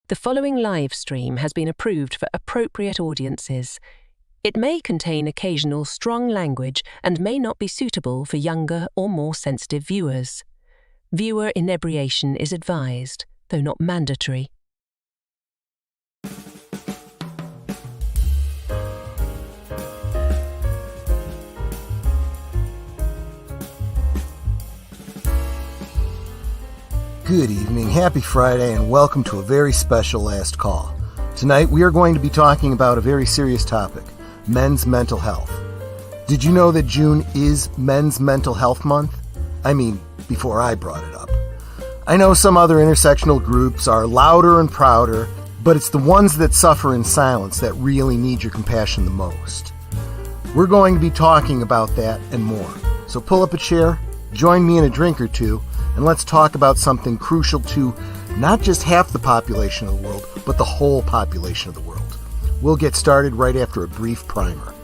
The following live stream has been approved for appropriate audiences. It may contain occasional strong language and may not be suitable for younger or more sensitive viewers. Viewer inebriation is advised, though not mandatory. Good evening, happy Friday, and welcome to a very special last call. Tonight we are going to be talking about a very serious topic, men's mental health. Did you know that June is Men's Mental Health Month? I mean, before I brought it up. I know some other intersectional groups are louder and prouder, but it's the ones that suffer in silence that really need your compassion the most. We're going to be talking about that and more. So pull up a chair, join me in a drink or two, and let's talk about something crucial to not just half the population of the world, but the whole population of the world. We'll get started right after a brief primer.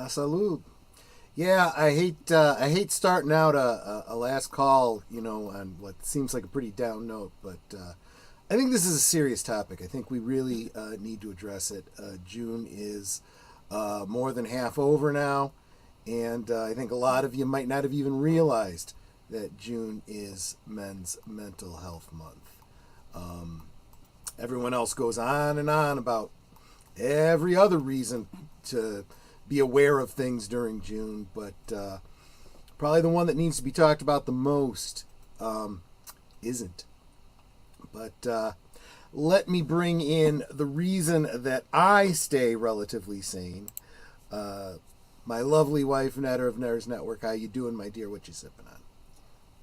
Salud. Yeah, I hate starting out a last call, on what seems like a pretty down note, but I think this is a serious topic. I think we really need to address it. June is more than half over now, and I think a lot of you might not have even realized that June is Men's Mental Health Month. Everyone else goes on and on about every other reason to be aware of things during June, but probably the one that needs to be talked about the most isn't. But let me bring in the reason that I stay relatively sane. My lovely wife, Netta of Netter's Network. How you doing, my dear? What you sipping on?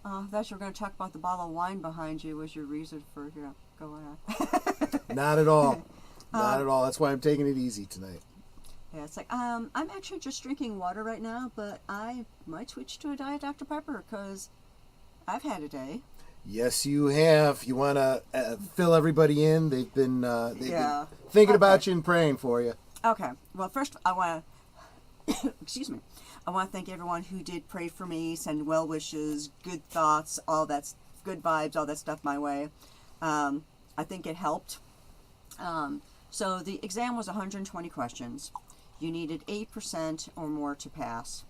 I thought you were going to talk about the bottle of wine behind you was your reason for, go ahead. Not at all. Not at all. That's why I'm taking it easy tonight. Yeah, it's like, I'm actually just drinking water right now, but I might switch to a Diet Dr. Pepper because I've had a day. Yes, you have. You want to fill everybody in? They've been thinking about you and praying for you. Okay. Well, first I want to, excuse me, I want to thank everyone who did pray for me, send well wishes, good thoughts, all that, good vibes, all that stuff my way. I think it helped. So the exam was 120 questions. You needed 8% or more to pass.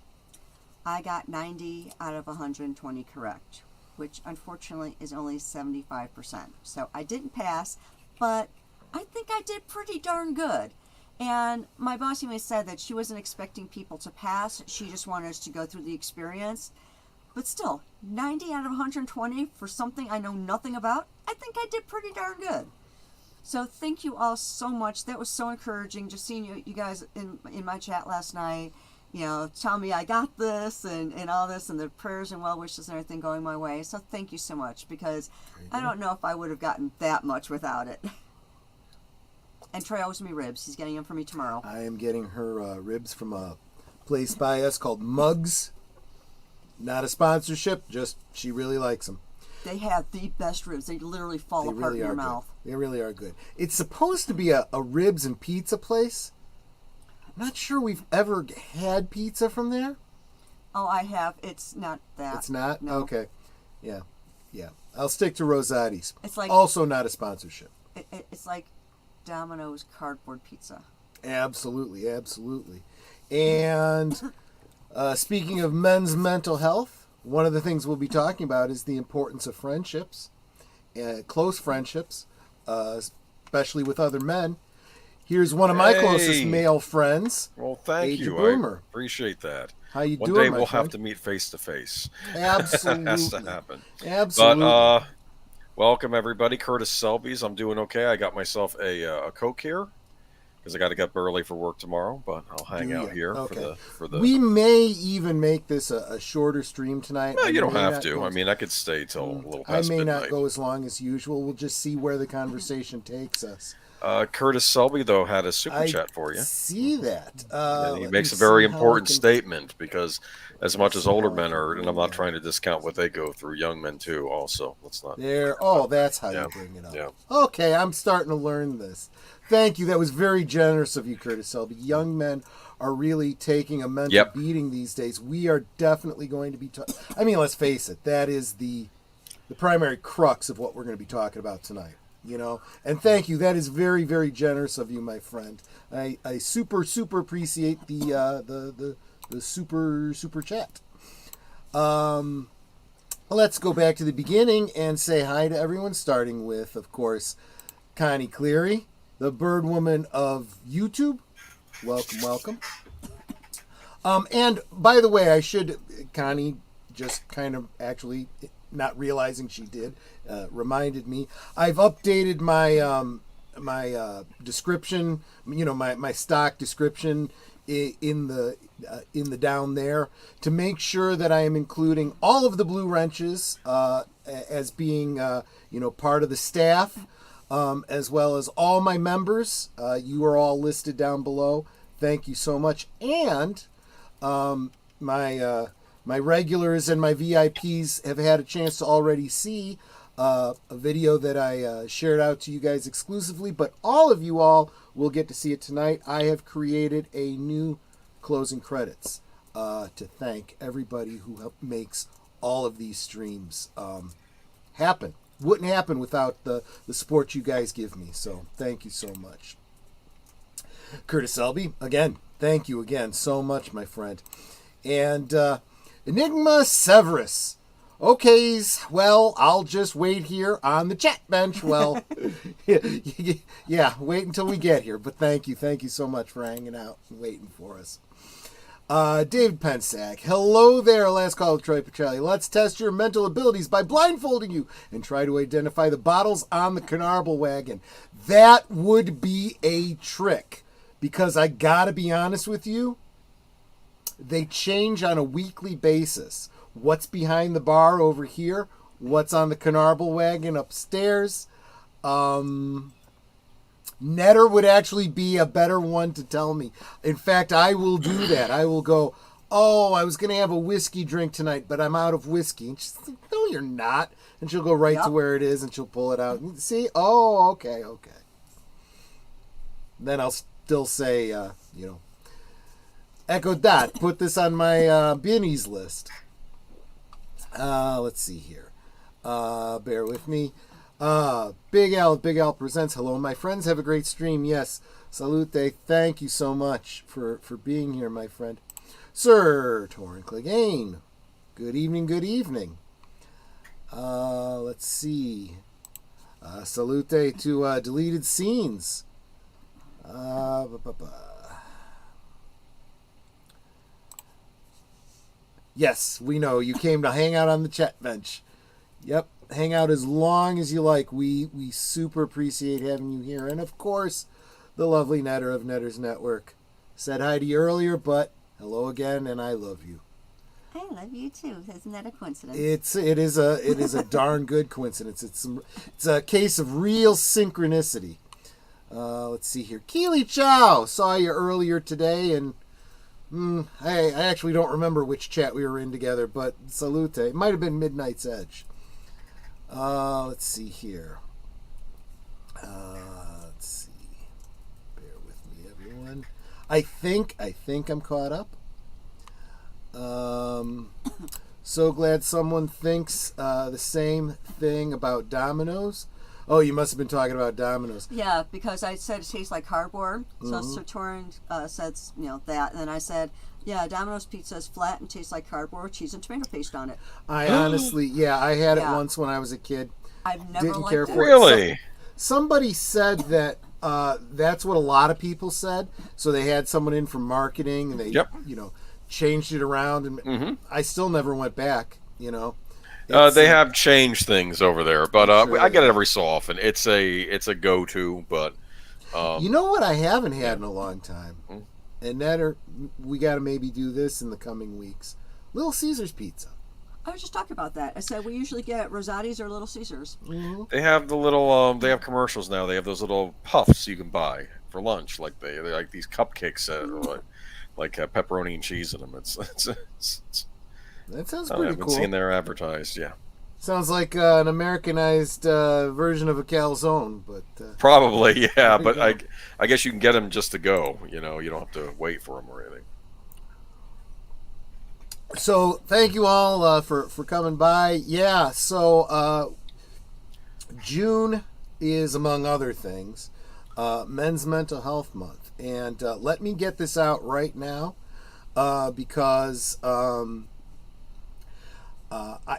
I got 90 out of 120 correct, which unfortunately is only 75%. So I didn't pass, but I think I did pretty darn good. And my boss even said that she wasn't expecting people to pass. She just wanted us to go through the experience. But still, 90 out of 120 for something I know nothing about, I think I did pretty darn good. So thank you all so much. That was so encouraging, just seeing you guys in my chat last night, tell me I got this and all this and the prayers and well wishes and everything going my way. So thank you so much, because I don't know if I would have gotten that much without it. And Troy owes me ribs. He's getting them for me tomorrow. I am getting her ribs from a place by us called Mugs. Not a sponsorship, just she really likes them. They have the best ribs. They literally fall apart in your mouth. They really are good. It's supposed to be a ribs and pizza place. I'm not sure we've ever had pizza from there. Oh, I have. It's not that. It's not? No. Okay. Yeah. I'll stick to Rosati's. It's like, also not a sponsorship. It's like Domino's cardboard pizza. Absolutely. And speaking of men's mental health, one of the things we'll be talking about is the importance of friendships, close friendships, especially with other men. Here's one of my closest male friends. Well, thank you. Boomer. I appreciate that. How you One doing, day my we'll friend? have to meet face to face. Absolutely. That has to happen. Absolutely. But welcome everybody. Curtis Selby's. I'm doing okay. I got myself a Coke here because I got to get up early for work tomorrow. But I'll hang out here for the. We may even make this a shorter stream tonight. No, you don't have to. I mean, I could stay till a little past I may midnight. not go as long as usual. We'll just see where the conversation takes us. Curtis Selby, though, had a super chat for you. See that. And he makes a very important statement, because as much as older men are, and I'm not trying to discount what they go through, young men too also. Let's not. That's how you bring it up. Yeah. Okay, I'm starting to learn this. Thank you. That was very generous of you, Curtis Selby. Young men are really taking a mental beating these days. We are definitely going to be let's face it, that is the primary crux of what we're going to be talking about tonight. And thank you. That is very, very generous of you, my friend. I super appreciate the super chat. Let's go back to the beginning and say hi to everyone, starting with, of course, Connie Cleary, the bird woman of YouTube. Welcome. And by the way, Connie just kind of actually, not realizing she did, reminded me. I've updated my my description, my stock description in the down there, to make sure that I am including all of the Blue Wrenches as being part of the staff, as well as all my members. You are all listed down below. Thank you so much. And my regulars and my VIPs have had a chance to already see a video that I shared out to you guys exclusively, but all of you all will get to see it tonight. I have created a new closing credits to thank everybody who makes all of these streams happen. Wouldn't happen without the support you guys give me. So thank you so much. Curtis Selby, again, thank you again so much, my friend. And Enigma Severus. Okay, well, I'll just wait here on the chat bench. Well, yeah, wait until we get here. But thank you so much for hanging out and waiting for us. David Pensack, hello there, last call with Troy Petrelli. Let's test your mental abilities by blindfolding you and try to identify the bottles on the Carnarvon wagon. That would be a trick, because I gotta be honest with you, they change on a weekly basis. What's behind the bar over here? What's on the Carnarvon wagon upstairs? Netter would actually be a better one to tell me. In fact, I will do that. I will go, oh, I was going to have a whiskey drink tonight, but I'm out of whiskey. And she's like, no, you're not. And she'll go right to where it is, and she'll pull it out. And see? Oh, okay. Then I'll still say, echo that. Put this on my Binnies list. Let's see here. Bear with me. Big Al presents. Hello, my friends. Have a great stream. Yes. Salute. Thank you so much for being here, my friend. Sir Torrin Clegane. Good evening. Let's see. Salute to deleted scenes. Yes, we know. You came to hang out on the chat bench. Yep. Hang out as long as you like. We super appreciate having you here. And of course, the lovely Netter of Netter's Network. Said hi to you earlier, but hello again, and I love you. I love you too. Isn't that a coincidence? It is a darn good coincidence. It's a case of real synchronicity. Let's see here. Keely Chow, saw you earlier today, and I actually don't remember which chat we were in together, but salute. It might have been Midnight's Edge. Let's see here. Let's see. Bear with me, everyone. I think I'm caught up. So glad someone thinks the same thing about Domino's. Oh, you must have been talking about Domino's. Yeah, because I said it tastes like cardboard. So Sir Torrin says, that. And then I said, yeah, Domino's pizza is flat and tastes like cardboard, cheese and tomato paste on it. I honestly, I had it once when I was a kid. I've never Didn't liked care it. for Really? it. Somebody said that that's what a lot of people said. So they had someone in from marketing, and they, changed it around, and I still never went back. They have changed things over there, but I get it every so often. It's a go-to, but you know what I haven't had in a long time, and we got to maybe do this in the coming weeks. Little Caesars pizza. I was just talking about that. I said we usually get Rosati's or Little Caesars. They have the little they have commercials now. They have those little puffs you can buy for lunch, like they like these cupcakes that are like pepperoni and cheese in them. It's that sounds I pretty haven't cool. seen there advertised. Yeah, sounds like an Americanized version of a calzone, but probably But I guess you can get them just to go. You don't have to wait for them or anything. So thank you all for coming by. Yeah, so June is, among other things, Men's Mental Health Month. And let me get this out right now because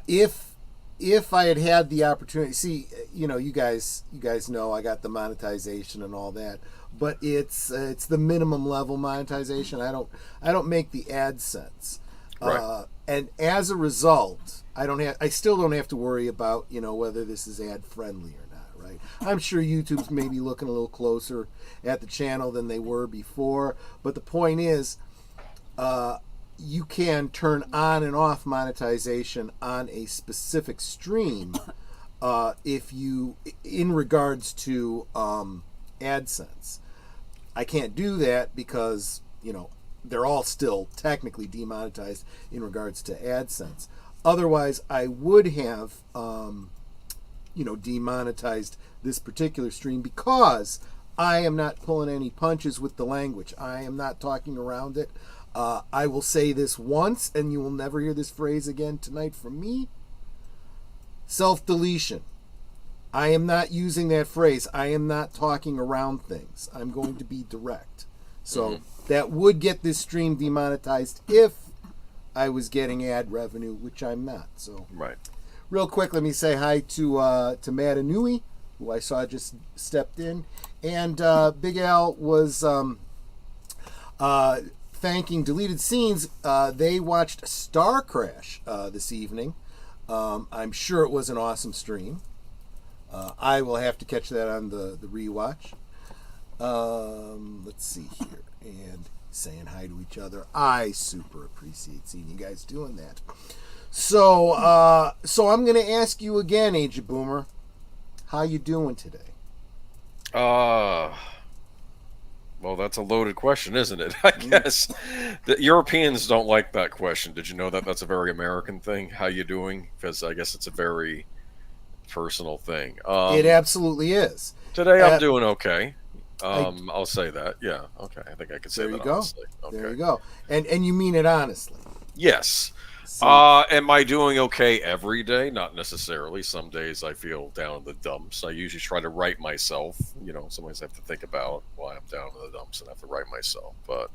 if I had the opportunity, see, you guys know I got the monetization and all that, but it's the minimum level monetization. I don't make the AdSense. Right. And as a result, I still don't have to worry about, whether this is ad friendly or not, right? I'm sure YouTube's maybe looking a little closer at the channel than they were before, but the point is, you can turn on and off monetization on a specific stream if you, in regards to AdSense. I can't do that because, they're all still technically demonetized in regards to AdSense. Otherwise, I would have, demonetized this particular stream because I am not pulling any punches with the language. I am not talking around it. I will say this once, and you will never hear this phrase again tonight from me. Self-deletion. I am not using that phrase. I am not talking around things. I'm going to be direct. So that would get this stream demonetized if I was getting ad revenue, which I'm not. So Right. real quick, let me say hi to Matt Anui, who I saw just stepped in. And Big Al was thanking Deleted Scenes. They watched Star Crash this evening. I'm sure it was an awesome stream. I will have to catch that on the rewatch. Let's see here. And saying hi to each other. I super appreciate seeing you guys doing that. So I'm going to ask you again, Age of Boomer. How you doing today? Well, that's a loaded question, isn't it? I guess the Europeans don't like that question. Did you know that that's a very American thing? How you doing? Because I guess it's a very personal thing. It absolutely is. Today I'm doing okay. I'll say that. Yeah. Okay. I think I can say there that you go. honestly. Okay. There you go. And you mean it honestly. Yes. So, Am I doing okay every day? Not necessarily. Some days I feel down in the dumps. I usually try to write myself. You know, sometimes I have to think about why I'm down in the dumps and I have to write myself. But,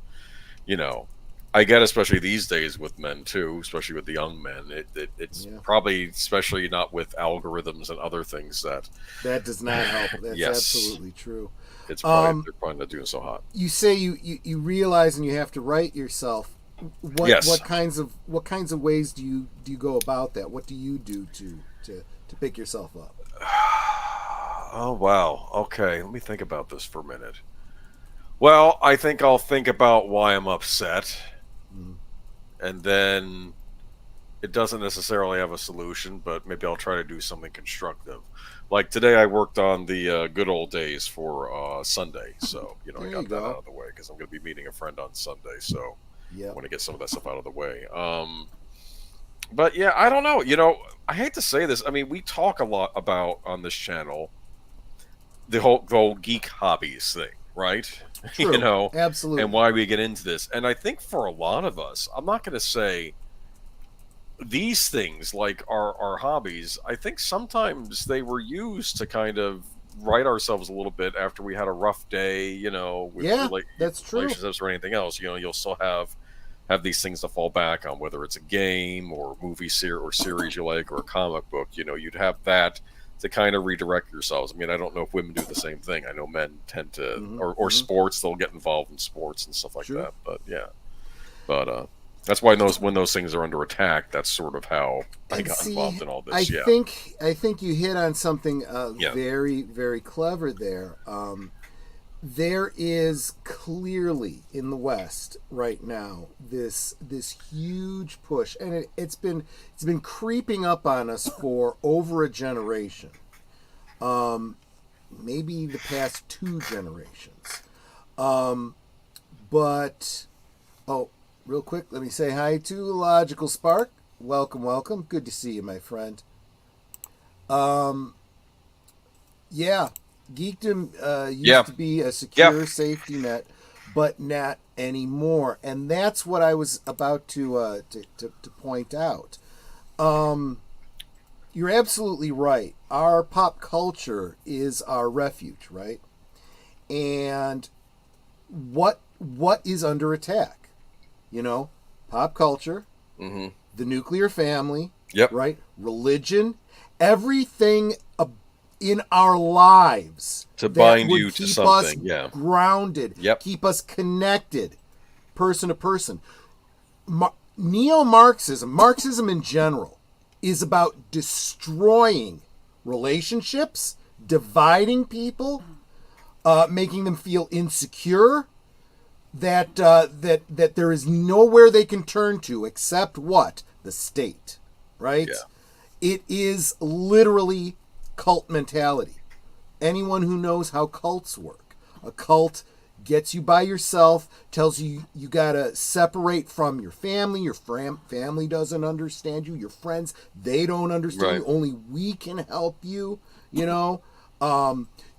you know, I get, especially these days with men too, especially with the young men, it's probably, especially not with algorithms and other things that does not help. That's Yes. absolutely true. It's probably, they're probably not doing so hot. You say you realize and you have to write yourself. What kinds of ways do you go about that? What do you do to pick yourself up? Oh wow. Okay, let me think about this for a minute. Well, I think I'll think about why I'm upset, and then it doesn't necessarily have a solution, but maybe I'll try to do something constructive. Like today, I worked on the good old days for Sunday, so I got that out of the way because I'm going to be meeting a friend on Sunday, so. I want to get some of that stuff out of the way. But yeah, I don't know. I hate to say this. I mean, we talk a lot about on this channel the whole geek hobbies thing, right? True. Absolutely. And why we get into this. And I think for a lot of us, I'm not going to say these things like our hobbies. I think sometimes they were used to kind of right ourselves a little bit after we had a rough day, with that's true. relationships or anything else. You'll still have these things to fall back on, whether it's a game or a movie series you like or a comic book. You'd have that to kind of redirect yourselves. I mean, I don't know if women do the same thing. I know men tend to, or sports, they'll get involved in sports and stuff like that. But yeah, that's why when those things are under attack, that's sort of how I got involved in all this. I think you hit on something very, very clever there. There is clearly in the West right now this huge push, and it's been creeping up on us for over a generation, maybe the past 2 generations. But real quick, let me say hi to Logical Spark. Welcome. Good to see you, my friend. Geekdom used to be a secure safety net, but not anymore. And that's what I was about to point out. You're absolutely right. Our pop culture is our refuge, right? And what is under attack? Pop culture, the nuclear family, right? Religion, everything in our lives to bind you to something, keep us grounded, keep us connected, person to person. Neo-Marxism, Marxism in general, is about destroying relationships, dividing people, making them feel insecure, that there is nowhere they can turn to except what? The state, right? Yeah. It is literally cult mentality. Anyone who knows how cults work, a cult gets you by yourself, tells you you gotta separate from your family. Your family doesn't understand you. Your friends, they don't understand you. Only we can help you.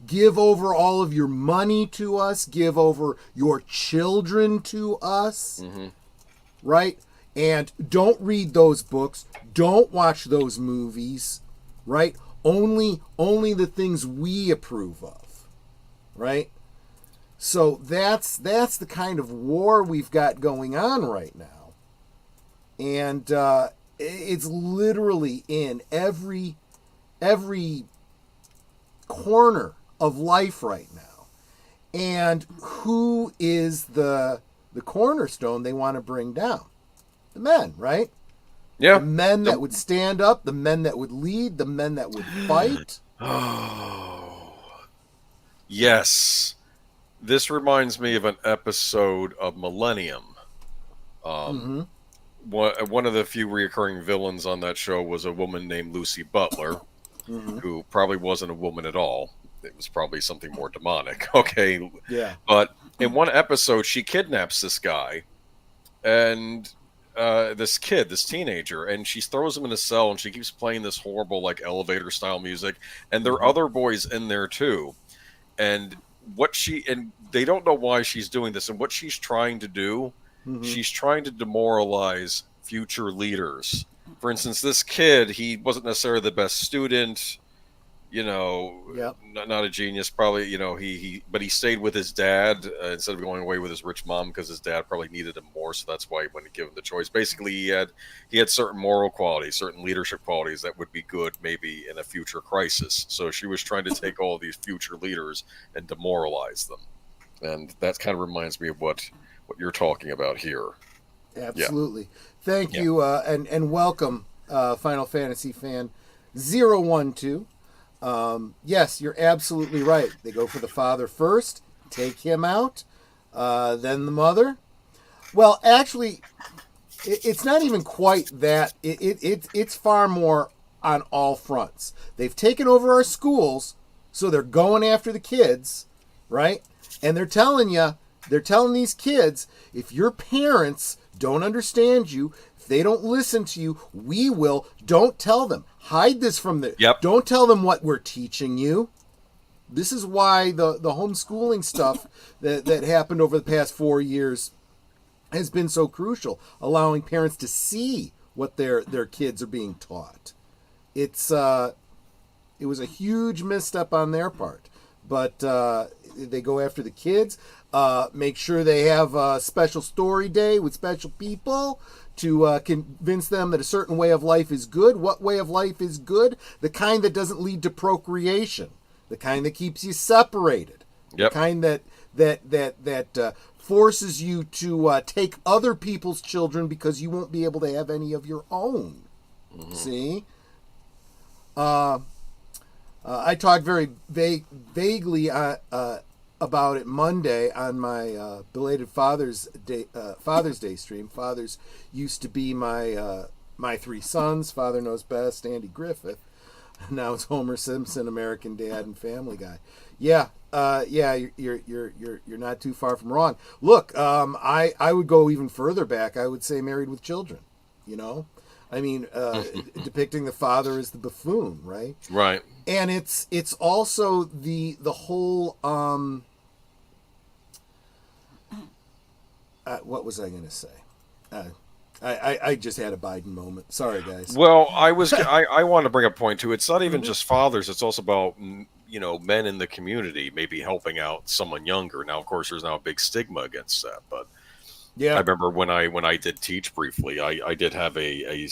Give over all of your money to us. Give over your children to us. right? And don't read those books. Don't watch those movies, right? Only the things we approve of, right? So that's the kind of war we've got going on right now. And it's literally in every corner of life right now. And who is the cornerstone they want to bring down? The men, right? Yeah. The men that would stand up, the men that would lead, the men that would fight. Oh, yes. This reminds me of an episode of Millennium. One of the few recurring villains on that show was a woman named Lucy Butler, who probably wasn't a woman at all. It was probably something more demonic. Okay. Yeah. But in one episode, she kidnaps this guy and this teenager, and she throws him in a cell, and she keeps playing this horrible, like, elevator style music. And there are other boys in there too. And they don't know why she's doing this. And what she's trying to do, she's trying to demoralize future leaders. For instance, this kid, he wasn't necessarily the best student, not a genius, probably, but he stayed with his dad instead of going away with his rich mom because his dad probably needed him more. So that's why he wanted to give him the choice. Basically, he had certain moral qualities, certain leadership qualities that would be good maybe in a future crisis. So she was trying to take all of these future leaders and demoralize them. And that kind of reminds me of what you're talking about here. Absolutely. Yeah. Thank you, and welcome, Final Fantasy fan 012. Yes, you're absolutely right. They go for the father first, take him out, then the mother. Well, actually, it's not even quite that. It's far more on all fronts. They've taken over our schools, so they're going after the kids, right? And they're telling these kids, if your parents don't understand you, if they don't listen to you, we will. Don't tell them. Hide this from them. Yep. Don't tell them what we're teaching you. This is why the homeschooling stuff that happened over the past 4 years has been so crucial, allowing parents to see what their kids are being taught. It was a huge misstep on their part, but they go after the kids. Make sure they have a special story day with special people to convince them that a certain way of life is good. What way of life is good? The kind that doesn't lead to procreation. The kind that keeps you separated. Yep. The kind that forces you to take other people's children because you won't be able to have any of your own. See? I talked very vaguely about it Monday on my belated Father's Day stream. Fathers used to be my three sons. Father Knows Best, Andy Griffith. Now it's Homer Simpson, American Dad, and Family Guy. Yeah, you're not too far from wrong. Look, I would go even further back. I would say Married with Children. I mean, depicting the father as the buffoon, right? Right. And it's also the whole what was I going to say? I just had a Biden moment. Sorry, guys. Well, I want to bring a point too. It's not even just fathers. It's also about men in the community maybe helping out someone younger. Now, of course, there's now a big stigma against that, but. Yeah, I remember when I did teach briefly, I did have a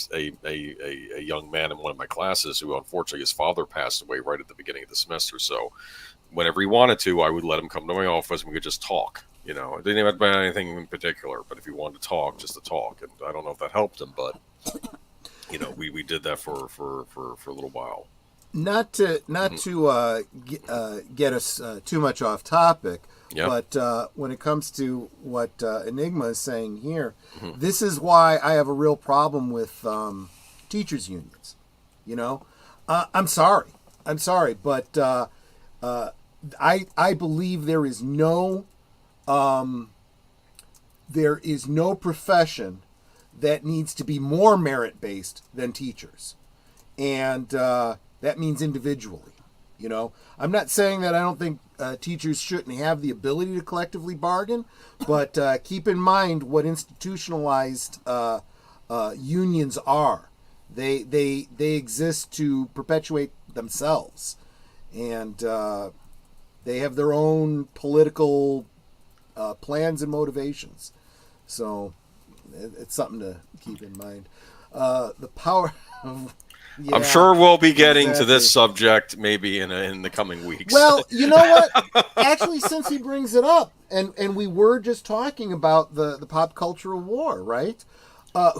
young man in one of my classes who unfortunately his father passed away right at the beginning of the semester. So whenever he wanted to, I would let him come to my office and we could just talk. It didn't have to be anything in particular, but if he wanted to talk, just to talk. And I don't know if that helped him, but we did that for a little while. Not to get us too much off topic. Yep. But when it comes to what Enigma is saying here, this is why I have a real problem with teachers' unions. I'm sorry, but I believe there is no profession that needs to be more merit-based than teachers, and that means individually. I'm not saying that I don't think teachers shouldn't have the ability to collectively bargain, but keep in mind what institutionalized unions are. They exist to perpetuate themselves, and they have their own political plans and motivations. So it's something to keep in mind. The power of... Yeah, I'm sure we'll be getting to this subject maybe in the coming weeks. Well, you know what? Actually, since he brings it up, and we were just talking about the pop cultural war, right?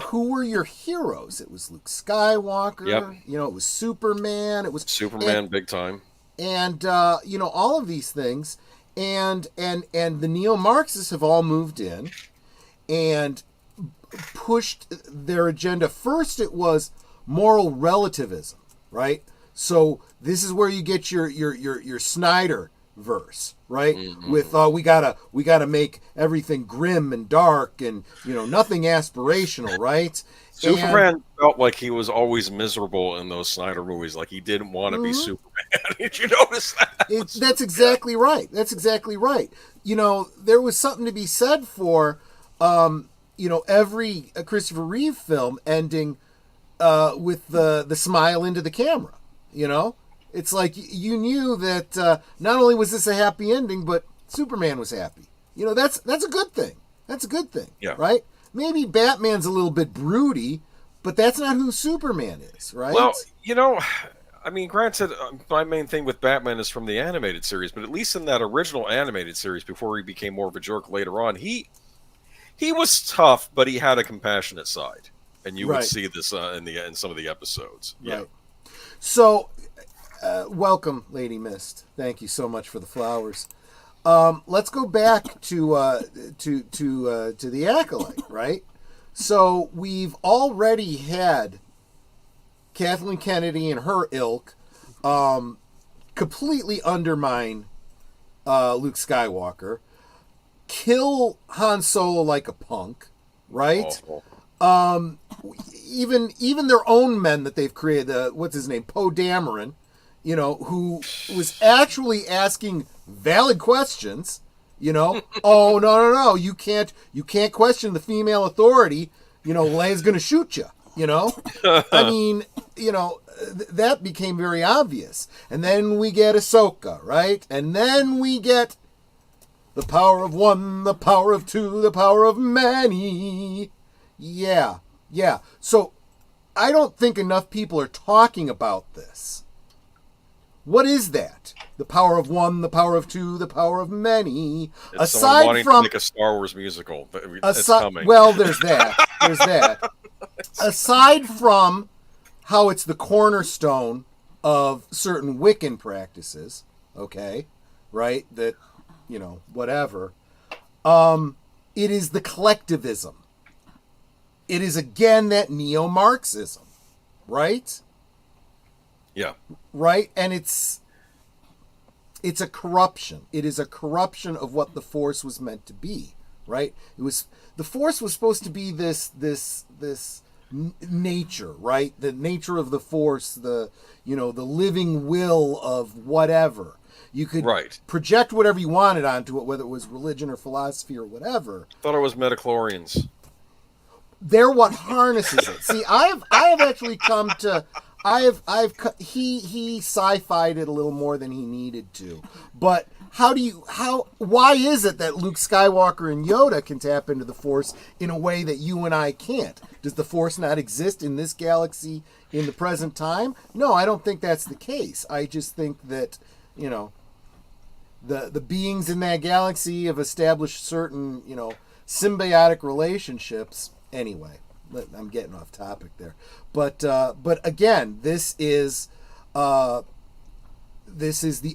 Who were your heroes? It was Luke Skywalker. Yep. It was Superman. It was Superman, big time. And all of these things, and the neo-Marxists have all moved in and pushed their agenda. First, it was moral relativism, right? So this is where you get your Snyder verse, right? Mm-hmm. With we gotta make everything grim and dark and nothing aspirational, right? Superman felt like he was always miserable in those Snyder movies, like he didn't want to be Superman. Did you notice that? That's exactly right. That's exactly right. There was something to be said for every Christopher Reeve film ending with the smile into the camera. It's like you knew that not only was this a happy ending, but Superman was happy. That's a good thing. That's a good thing. Yeah. Right? Maybe Batman's a little bit broody, but that's not who Superman is, right? Well, granted, my main thing with Batman is from the animated series, but at least in that original animated series, before he became more of a jerk later on, he was tough, but he had a compassionate side. And you would see this in some of the episodes. Yeah. Right. So, welcome, Lady Mist. Thank you so much for the flowers. Let's go back to the Acolyte, right? So we've already had Kathleen Kennedy and her ilk completely undermine Luke Skywalker, kill Han Solo like a punk, right? Awful. Even their own men that they've created, what's his name, Poe Dameron, who was actually asking valid questions, oh no, you can't question the female authority, Leia's gonna shoot you, that became very obvious. And then we get Ahsoka, right? And then we get the power of one, the power of two, the power of many. Yeah. So I don't think enough people are talking about this. What is that? The power of one, the power of two, the power of many. It's someone wanting to make a Star Wars musical. It's coming. Well, there's that. Aside from how it's the cornerstone of certain Wiccan practices, okay, right? That, whatever. It is the collectivism. It is, again, that neo-Marxism, right? Yeah. Right? And it's a corruption. It is a corruption of what the Force was meant to be, right? The Force was supposed to be this nature, right? The nature of the Force, the living will of whatever. You could project whatever you wanted onto it, whether it was religion or philosophy or whatever. Thought it was midichlorians. They're what harnesses it. See, I have actually come to, he sci-fi'd it a little more than he needed to. But why is it that Luke Skywalker and Yoda can tap into the Force in a way that you and I can't? Does the Force not exist in this galaxy in the present time? No, I don't think that's the case. I just think that, the beings in that galaxy have established certain, symbiotic relationships. Anyway, I'm getting off topic there, but again, this is the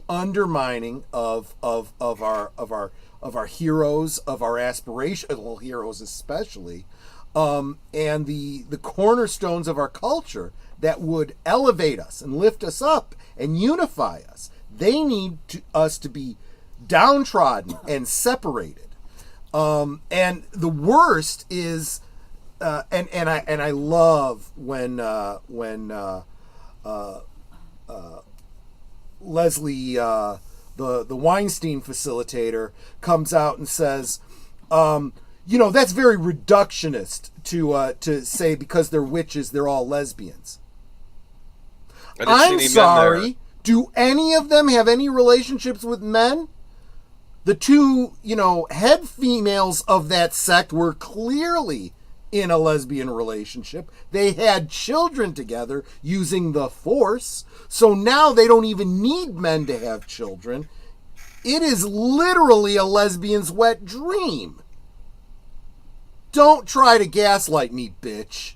undermining of our heroes, of our aspirational heroes especially, and the cornerstones of our culture that would elevate us and lift us up and unify us. They need us to be downtrodden and separated, and the worst is. And I Leslie, the Weinstein facilitator, comes out and says, that's very reductionist to say because they're witches, they're all lesbians. I'm sorry. Do any of them have any relationships with men? The two, head females of that sect were clearly in a lesbian relationship. They had children together using the Force. So now they don't even need men to have children. It is literally a lesbian's wet dream. Don't try to gaslight me, bitch.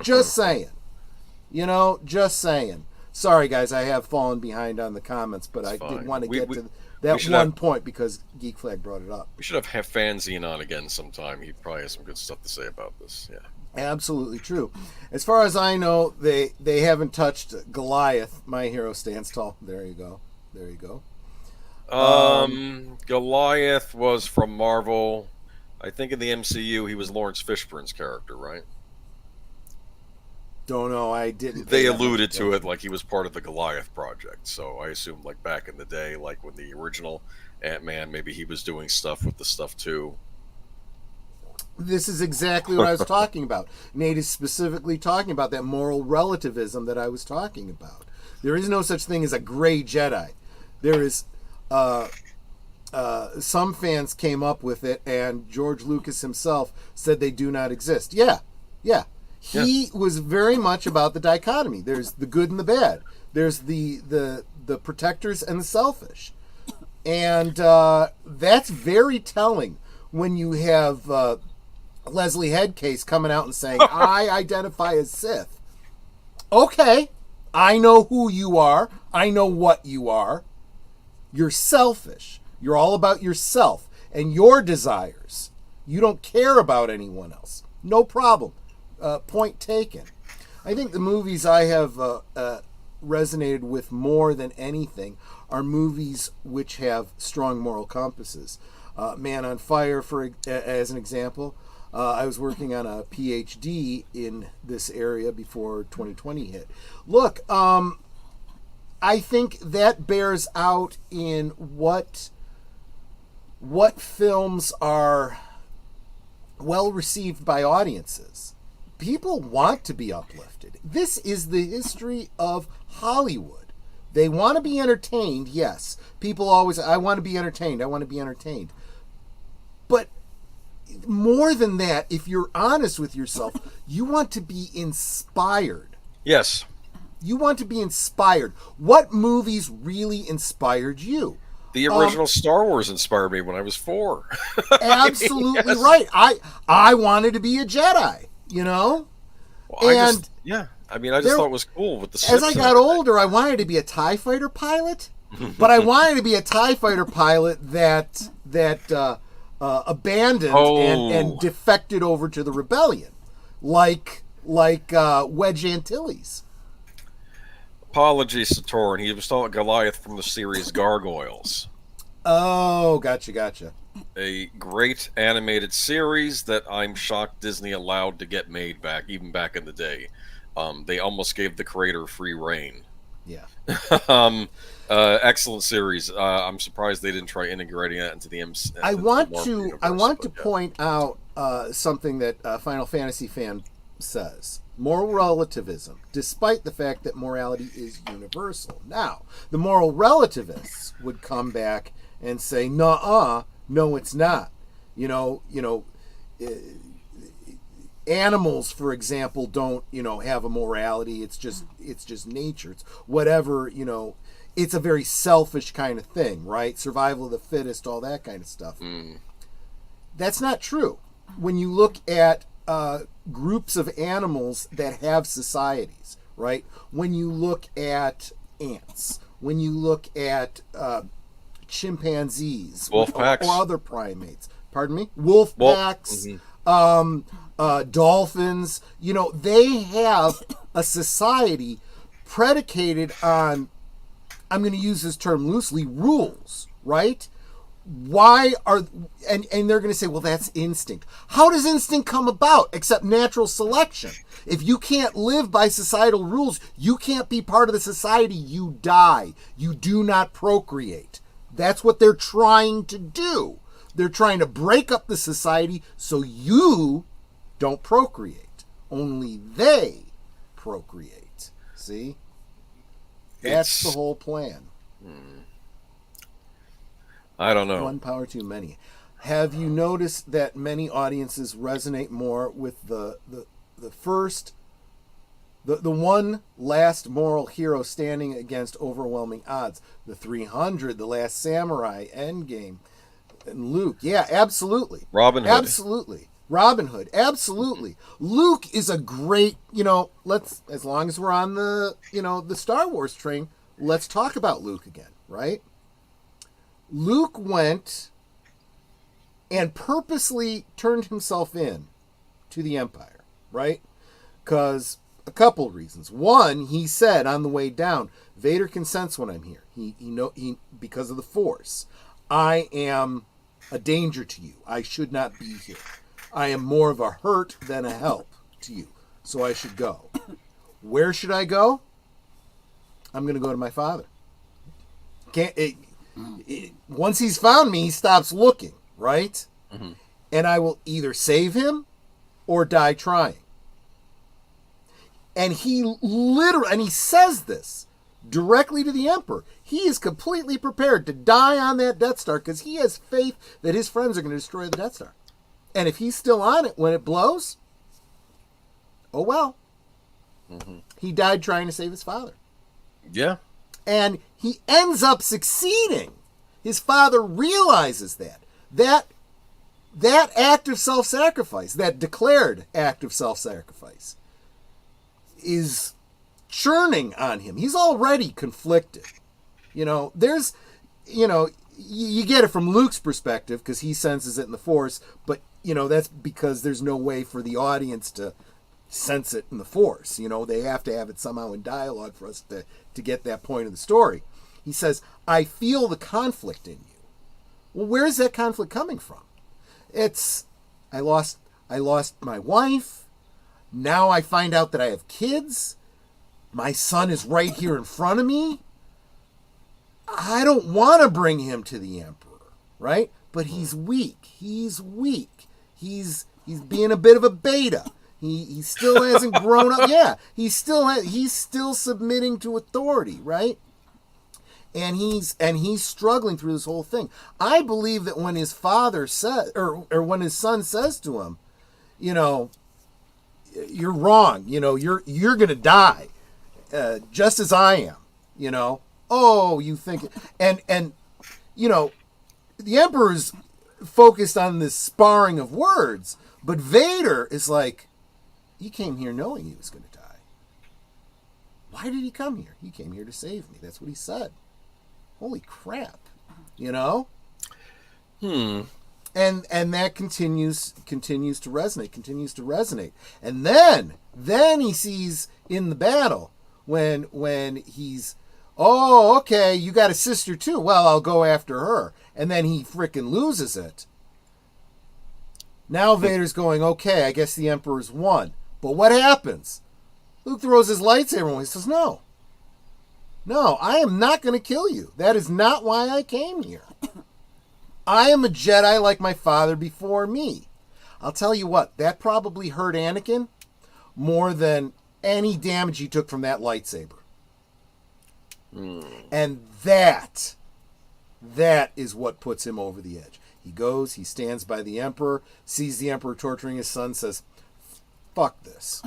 Just saying. Just saying. Sorry, guys, I have fallen behind on the comments, but I did want to get to that one point because Geek Flag brought it up. We should have Fanzine on again sometime. He probably has some good stuff to say about this. Yeah, absolutely true. As far as I know, they haven't touched Goliath. My hero stands tall. There you go. Goliath was from Marvel. I think in the MCU he was Lawrence Fishburne's character, right? Don't know. I didn't. They alluded to it like he was part of the Goliath project. So I assumed like back in the day, like when the original Ant-Man, maybe he was doing stuff with the stuff too. This is exactly what I was talking about. Nate is specifically talking about that moral relativism that I was talking about. There is no such thing as a gray Jedi. There is. Some fans came up with it, and George Lucas himself said they do not exist. Yeah. He was very much about the dichotomy. There's the good and the bad. There's the protectors and the selfish. And that's very telling when you have Leslie Headcase coming out and saying, I identify as Sith. Okay, I know who you are. I know what you are. You're selfish. You're all about yourself and your desires. You don't care about anyone else. No problem. Point taken. I think the movies I have resonated with more than anything are movies which have strong moral compasses. Man on Fire, as an example. I was working on a PhD in this area before 2020 hit. Look, I think that bears out in what films are well received by audiences. People want to be uplifted. This is the history of Hollywood. They want to be entertained, yes. People always, I want to be entertained. But more than that, if you're honest with yourself, you want to be inspired. Yes. You want to be inspired. What movies really inspired you? The original Star Wars inspired me when I was 4. Absolutely right. I wanted to be a Jedi, Well, I just thought it was cool with the. As I got older, I wanted to be a TIE fighter pilot, but I wanted to be a TIE fighter pilot that abandoned and defected over to the rebellion, like Wedge Antilles. Apologies, Satoran. He was talking Goliath from the series Gargoyles. Oh, gotcha. A great animated series that I'm shocked Disney allowed to get made even back in the day. They almost gave the creator free reign. Yeah. Excellent series. I'm surprised they didn't try integrating that into the MC. I want to point out something that a Final Fantasy fan says. Moral relativism, despite the fact that morality is universal. Now, the moral relativists would come back and say, no, it's not. Animals, for example, don't, have a morality. It's just nature. It's whatever, it's a very selfish kind of thing, right? Survival of the fittest, all that kind of stuff. That's not true. When you look at groups of animals that have societies, right? When you look at ants, when you look at chimpanzees or other primates, wolf packs, dolphins, they have a society predicated on, I'm going to use this term loosely, rules, right? why are, and they're going to say, well, that's instinct. How does instinct come about except natural selection? If you can't live by societal rules, you can't be part of the society. You die. You do not procreate. That's what they're trying to do. They're trying to break up the society so you don't procreate. Only they procreate. See? That's the whole plan. I don't know. One power too many. Have you noticed that many audiences resonate more with the first, the one last moral hero standing against overwhelming odds? The 300, The Last Samurai, Endgame, and Luke. Yeah, absolutely. Robin Hood. Absolutely. Robin Hood. Absolutely. Luke is a great, let's, as long as we're on the, the Star Wars train, let's talk about Luke again, right? Luke went and purposely turned himself in to the Empire, right? Because a couple reasons. One, he said on the way down, Vader can sense when I'm here. He because of the Force. I am a danger to you. I should not be here. I am more of a hurt than a help to you. So I should go. Where should I go? I'm going to go to my father. Once he's found me, he stops looking, right? Mm-hmm. And I will either save him or die trying. And he says this directly to the Emperor. He is completely prepared to die on that Death Star because he has faith that his friends are going to destroy the Death Star. And if he's still on it when it blows, oh well. Mm-hmm. He died trying to save his father. Yeah. And he ends up succeeding. His father realizes that. That act of self-sacrifice, that declared act of self-sacrifice, is churning on him. He's already conflicted. You get it from Luke's perspective because he senses it in the Force, but, that's because there's no way for the audience to sense it in the Force. They have to have it somehow in dialogue for us to get that point of the story. He says, I feel the conflict in you. Well, where is that conflict coming from? It's, I lost my wife. Now I find out that I have kids. My son is right here in front of me. I don't want to bring him to the Emperor, right? But he's weak. He's being a bit of a beta. He still hasn't grown up. Yeah, he's still submitting to authority, right? And he's struggling through this whole thing. I believe that when his father says, or when his son says to him, you're wrong. You're gonna die, just as I am. Oh, you think, and the Emperor's focused on this sparring of words, but Vader is like, he came here knowing he was going to die. Why did he come here? He came here to save me. That's what he said. Holy crap. And that continues to resonate. And then he sees in the battle when he's, oh, okay, you got a sister too. Well, I'll go after her. And then he frickin' loses it. Now Vader's going, okay, I guess the Emperor's won. But what happens? Luke throws his lightsaber away. He says, no, I am not going to kill you. That is not why I came here. I am a Jedi like my father before me. I'll tell you what, that probably hurt Anakin more than any damage he took from that lightsaber. And that is what puts him over the edge. He goes, he stands by the Emperor, sees the Emperor torturing his son, says, fuck this.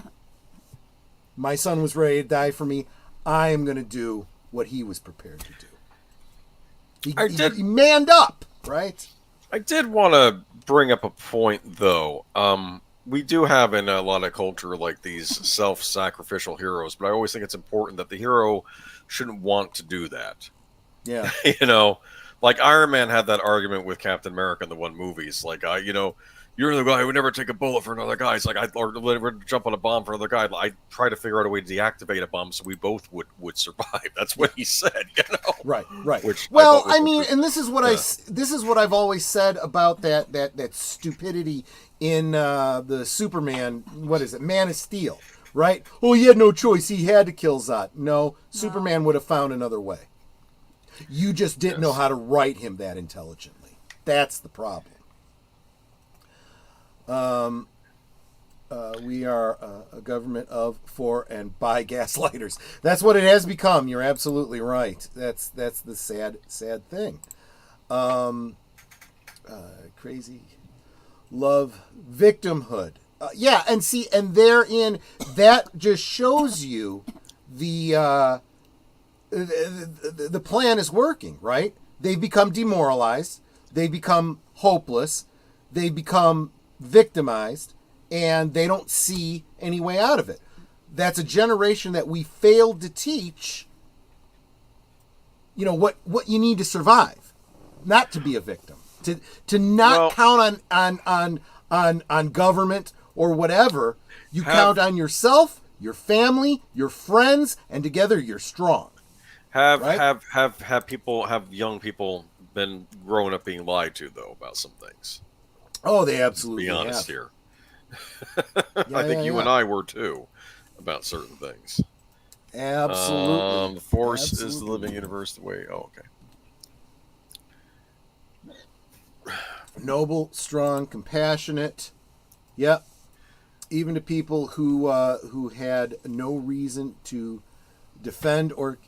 My son was ready to die for me. I am going to do what he was prepared to do. He manned up, right? I did want to bring up a point, though. We do have in a lot of culture like these self-sacrificial heroes, but I always think it's important that the hero shouldn't want to do that. Yeah. Like Iron Man had that argument with Captain America in the one movie. It's like, you're the guy who would never take a bullet for another guy. It's like or never jump on a bomb for another guy. I try to figure out a way to deactivate a bomb so we both would survive. That's what he said, Right. Which well, I mean, and this is what this is what I've always said about that stupidity in the Superman. What is it, Man of Steel? Right? Oh, he had no choice. He had to kill Zod. No, Superman would have found another way. You just didn't know how to write him that intelligently. That's the problem. We are a government of, for, and by gaslighters. That's what it has become. You're absolutely right. That's the sad thing. Crazy love victimhood. Yeah, and therein that just shows you the plan is working, right? They become demoralized. They become hopeless. They become victimized, and they don't see any way out of it. That's a generation that we failed to teach, what you need to survive, not to be a victim, to not count on government or whatever. You count on yourself, your family, your friends, and together you're strong. Have young people been growing up being lied to though about some things? Oh, they absolutely be honest have. Here. I think you and I were too about certain things. Absolutely. The force is the living universe the way. Oh, okay. Noble, strong, compassionate. Yep. Even to people who had no reason to defend or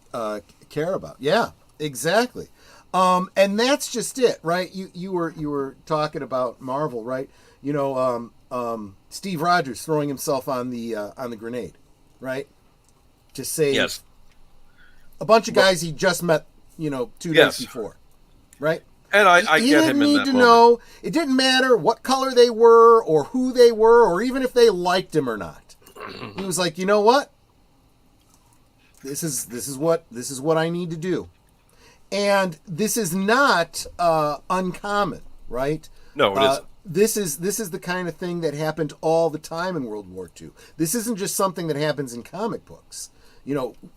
care about. Yeah, exactly. And that's just it, right? You were talking about Marvel, right? Steve Rogers throwing himself on the grenade, right? To save a bunch of guys he just met, 2 days before, right? And I he get didn't him in need that to moment. know. It didn't matter what color they were or who they were or even if they liked him or not. He was like, you know what? This is what I need to do. And this is not uncommon, right? No, it isn't. This is the kind of thing that happened all the time in World War II. This isn't just something that happens in comic books.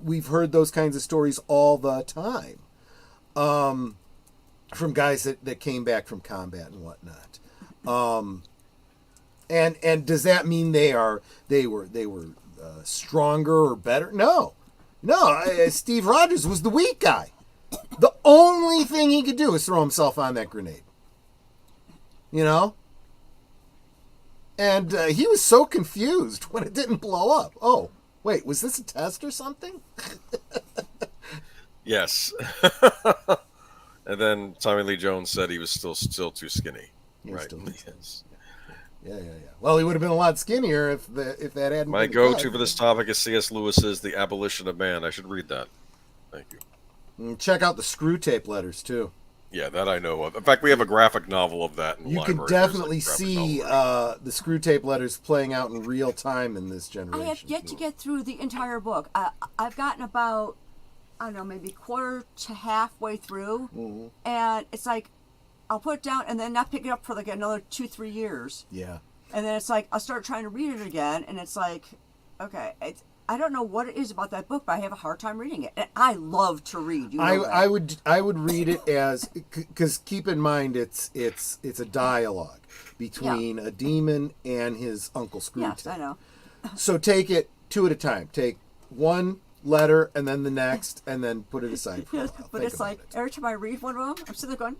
We've heard those kinds of stories all the time from guys that came back from combat and whatnot. And does that mean they were stronger or better? No. Steve Rogers was the weak guy. The only thing he could do is throw himself on that grenade. And he was so confused when it didn't blow up. Oh, wait, was this a test or something? Yes. And then Tommy Lee Jones said he was still too skinny. Right. Yes. Yeah. Well, he would have been a lot skinnier if that hadn't. My go-to for this topic is C.S. Lewis's The Abolition of Man. I should read that. Thank you. And check out the Screw Tape letters too. Yeah, that I know of. In fact, we have a graphic novel of that in the library. You can definitely see the Screw Tape letters playing out in real time in this generation. I have yet to get through the entire book. I've gotten about, I don't know, maybe quarter to halfway through, and it's like I'll put it down and then not pick it up for like another 2-3 years. Yeah. And then it's like I'll start trying to read it again, and it's like, okay, I don't know what it is about that book, but I have a hard time reading it. And I love to read. I would read it as, because keep in mind it's a dialogue between a demon and his Uncle Screwtape. Yes, I know. So take it 2 at a time. Take one letter and then the next, and then put it aside for a while. But it's like every time I read one of them, I'm sitting there going,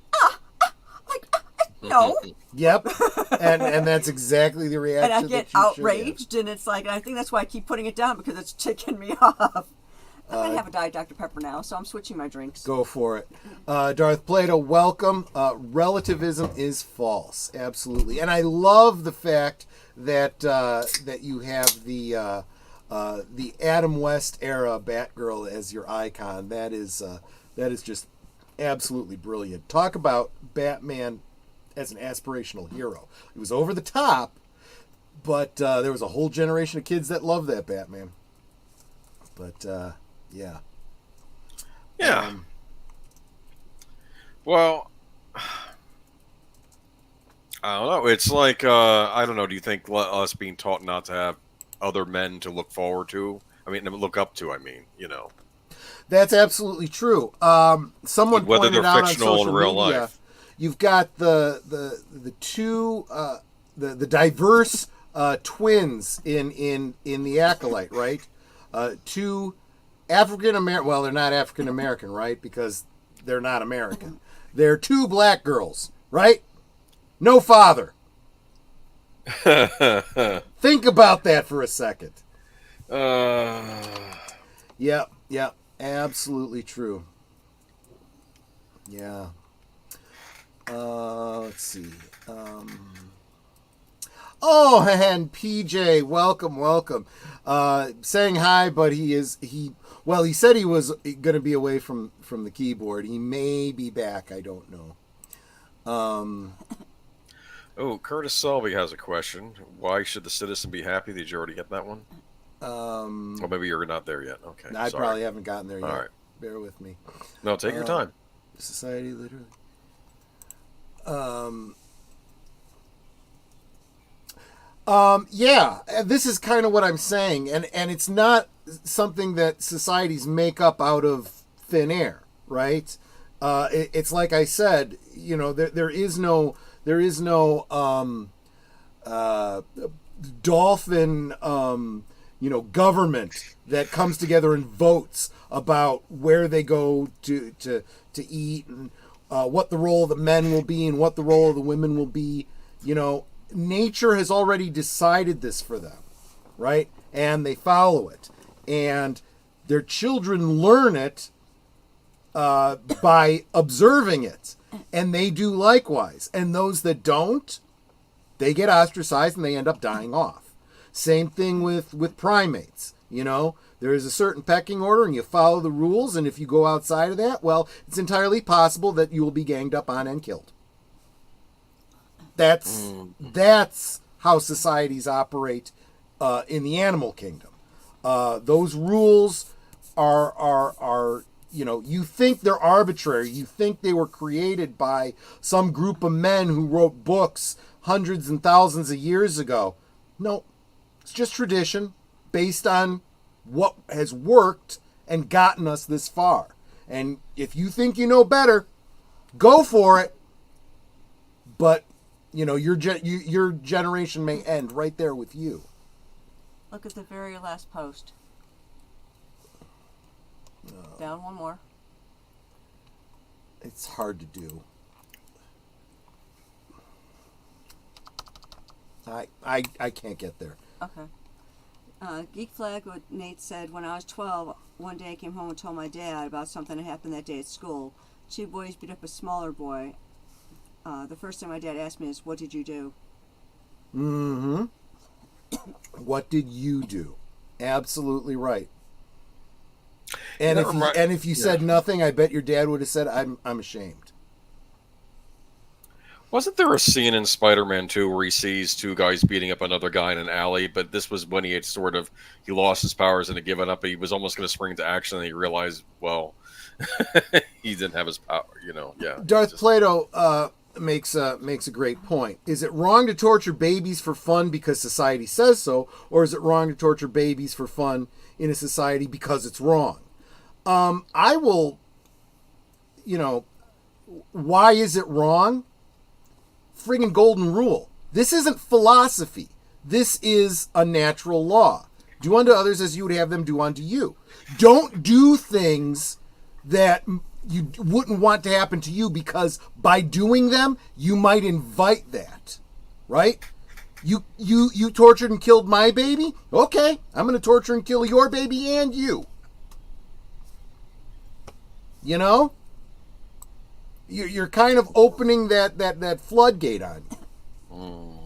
no. Yep. And that's exactly the reaction. And I get outraged, and it's like, and I think that's why I keep putting it down, because it's ticking me off. I'm going to have a Diet Dr. Pepper now, so I'm switching my drinks. Go for it. Darth Plato, welcome. Relativism is false. Absolutely. And I love the fact that you have the Adam West era Batgirl as your icon. That is just absolutely brilliant. Talk about Batman as an aspirational hero. It was over the top, but there was a whole generation of kids that loved that Batman. But yeah. Well, I don't know. It's like I don't know. Do you think us being taught not to have other men to look forward to? I mean, look up to. I mean, That's absolutely true. Someone whether they're pointed out on fictional in social real media, life. you've got the two the diverse twins in the Acolyte, right? Two African American. Well, they're not African American, right? Because they're not American. They're two black girls, right? No father. Think about that for a second. Yep, absolutely true. Yeah. Let's see. Oh, and PJ, welcome. Saying hi, but he said he was going to be away from the keyboard. He may be back. I don't know. Oh, Curtis Selby has a question. Why should the citizen be happy? Did you already get that one? Well, maybe you're not there yet. Okay, I sorry. probably haven't gotten there yet. All right. Bear with me. No, take your time. Society, literally. Yeah, this is kind of what I'm saying, and it's not something that societies make up out of thin air, right? It's like I said, there is no dolphin, government that comes together and votes about where they go to eat and what the role of the men will be and what the role of the women will be. Nature has already decided this for them, right? And they follow it. And their children learn it by observing it. And they do likewise. And those that don't, they get ostracized and they end up dying off. Same thing with primates. There is a certain pecking order and you follow the rules. And if you go outside of that, well, it's entirely possible that you will be ganged up on and killed. That's how societies operate in the animal kingdom. Those rules are you think they're arbitrary. You think they were created by some group of men who wrote books hundreds and thousands of years ago. No, it's just tradition based on what has worked and gotten us this far. And if you think you know better, go for it. But your generation may end right there with you. Look at the very last post. Down one more. It's hard to do. I can't get there. Okay. Geek Flag, what Nate said, when I was 12, one day I came home and told my dad about something that happened that day at school. Two boys beat up a smaller boy. The first thing my dad asked me is, what did you do? Mm-hmm. What did you do? Absolutely right. And if you said nothing, I bet your dad would have said, I'm ashamed. Wasn't there a scene in Spider-Man 2 where he sees two guys beating up another guy in an alley, but this was when he had he lost his powers and had given up, but he was almost going to spring into action, and he realized, well, he didn't have his power, yeah. Darth Plato makes a great point. Is it wrong to torture babies for fun because society says so, or is it wrong to torture babies for fun in a society because it's wrong? I will, why is it wrong? Friggin' golden rule. This isn't philosophy. This is a natural law. Do unto others as you would have them do unto you. Don't do things that you wouldn't want to happen to you, because by doing them, you might invite that, right? You tortured and killed my baby? Okay, I'm going to torture and kill your baby and you. You're kind of opening that floodgate on you.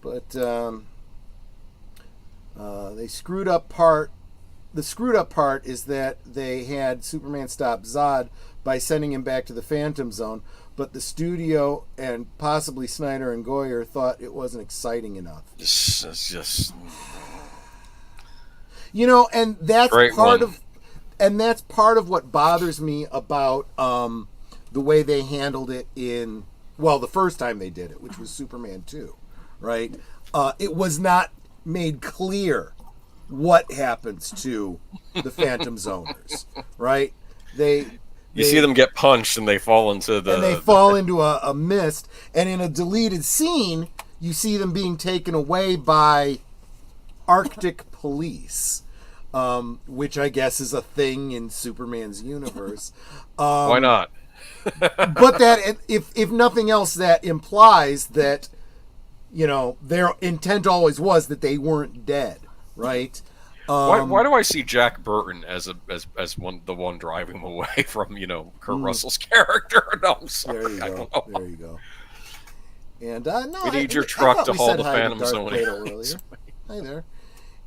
But they screwed up part. The screwed up part is that they had Superman stop Zod by sending him back to the Phantom Zone, but the studio and possibly Snyder and Goyer thought it wasn't exciting enough. It's just and that's part of what bothers me about the way they handled it in Well, the first time they did it, which was Superman 2, right? It was not made clear what happens to the Phantom Zoners, right? You see them get punched and they fall into a mist, and in a deleted scene, you see them being taken away by Arctic police, which I guess is a thing in Superman's universe. Why not? But that, if nothing else, that implies that, their intent always was that they weren't dead, right? Why do I see Jack Burton as the one driving him away from Kurt Russell's character? No, I'm sorry. There you go. There you go. And no, we need your truck to haul the Phantom Zone. Hi there.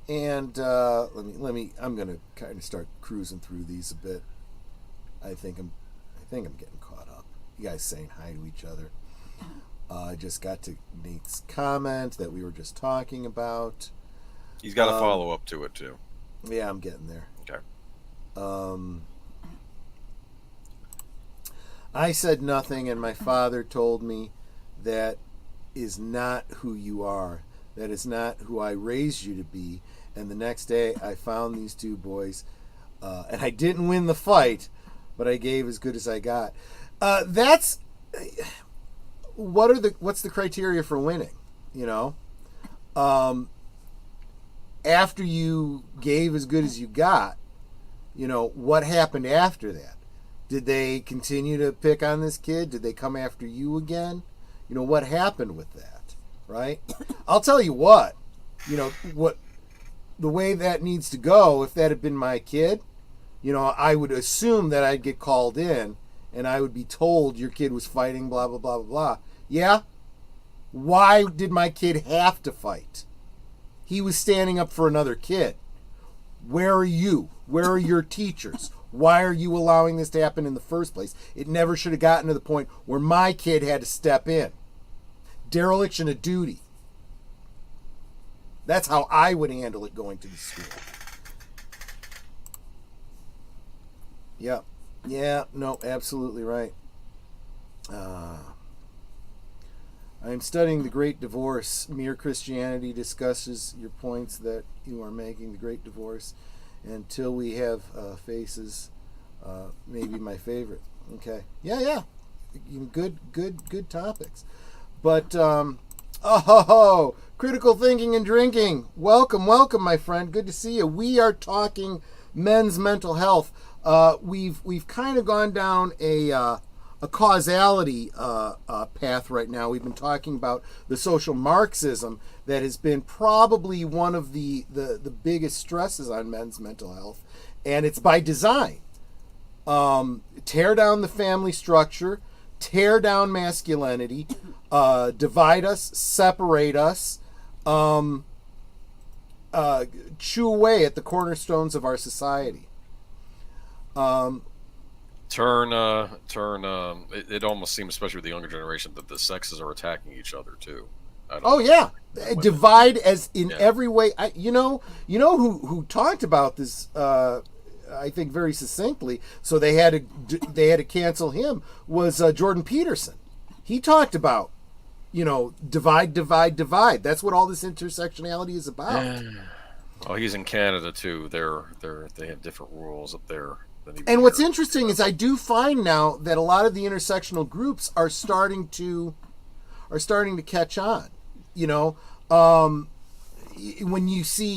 And let me. I'm gonna kind of start cruising through these a bit. I think I'm getting caught up. You guys saying hi to each other. I just got to Nate's comment that we were just talking about. He's got a follow up to it too. Yeah, I'm getting there. Okay. I said nothing, and my father told me that is not who you are. That is not who I raised you to be. And the next day, I found these two boys, and I didn't win the fight, but I gave as good as I got. That's what's the criteria for winning? After you gave as good as you got, what happened after that? Did they continue to pick on this kid? Did they come after you again? What happened with that, right? I'll tell you what the way that needs to go, if that had been my kid, I would assume that I'd get called in and I would be told your kid was fighting, blah, blah, blah, blah, blah. Yeah? Why did my kid have to fight? He was standing up for another kid. Where are you? Where are your teachers? Why are you allowing this to happen in the first place? It never should have gotten to the point where my kid had to step in. Dereliction of duty. That's how I would handle it going to the school. Yep. Yeah, no, absolutely right. I'm studying The Great Divorce. Mere Christianity discusses your points that you are making. The Great Divorce. Until We Have Faces, maybe my favorite. Okay. Yeah. Good topics. But, critical thinking and drinking. Welcome, my friend. Good to see you. We are talking men's mental health. We've kind of gone down a causality path right now. We've been talking about the social Marxism that has been probably one of the biggest stresses on men's mental health, and it's by design. Tear down the family structure, tear down masculinity, divide us, separate us, chew away at the cornerstones of our society. It almost seems, especially with the younger generation, that the sexes are attacking each other too. Yeah, divide as in every way. Who talked about this? I think very succinctly. So they had to cancel him. Was Jordan Peterson? He talked about divide. That's what all this intersectionality is about. Oh, he's in Canada too. They have different rules up there. And what's interesting is I do find now that a lot of the intersectional groups are starting to catch on. When you see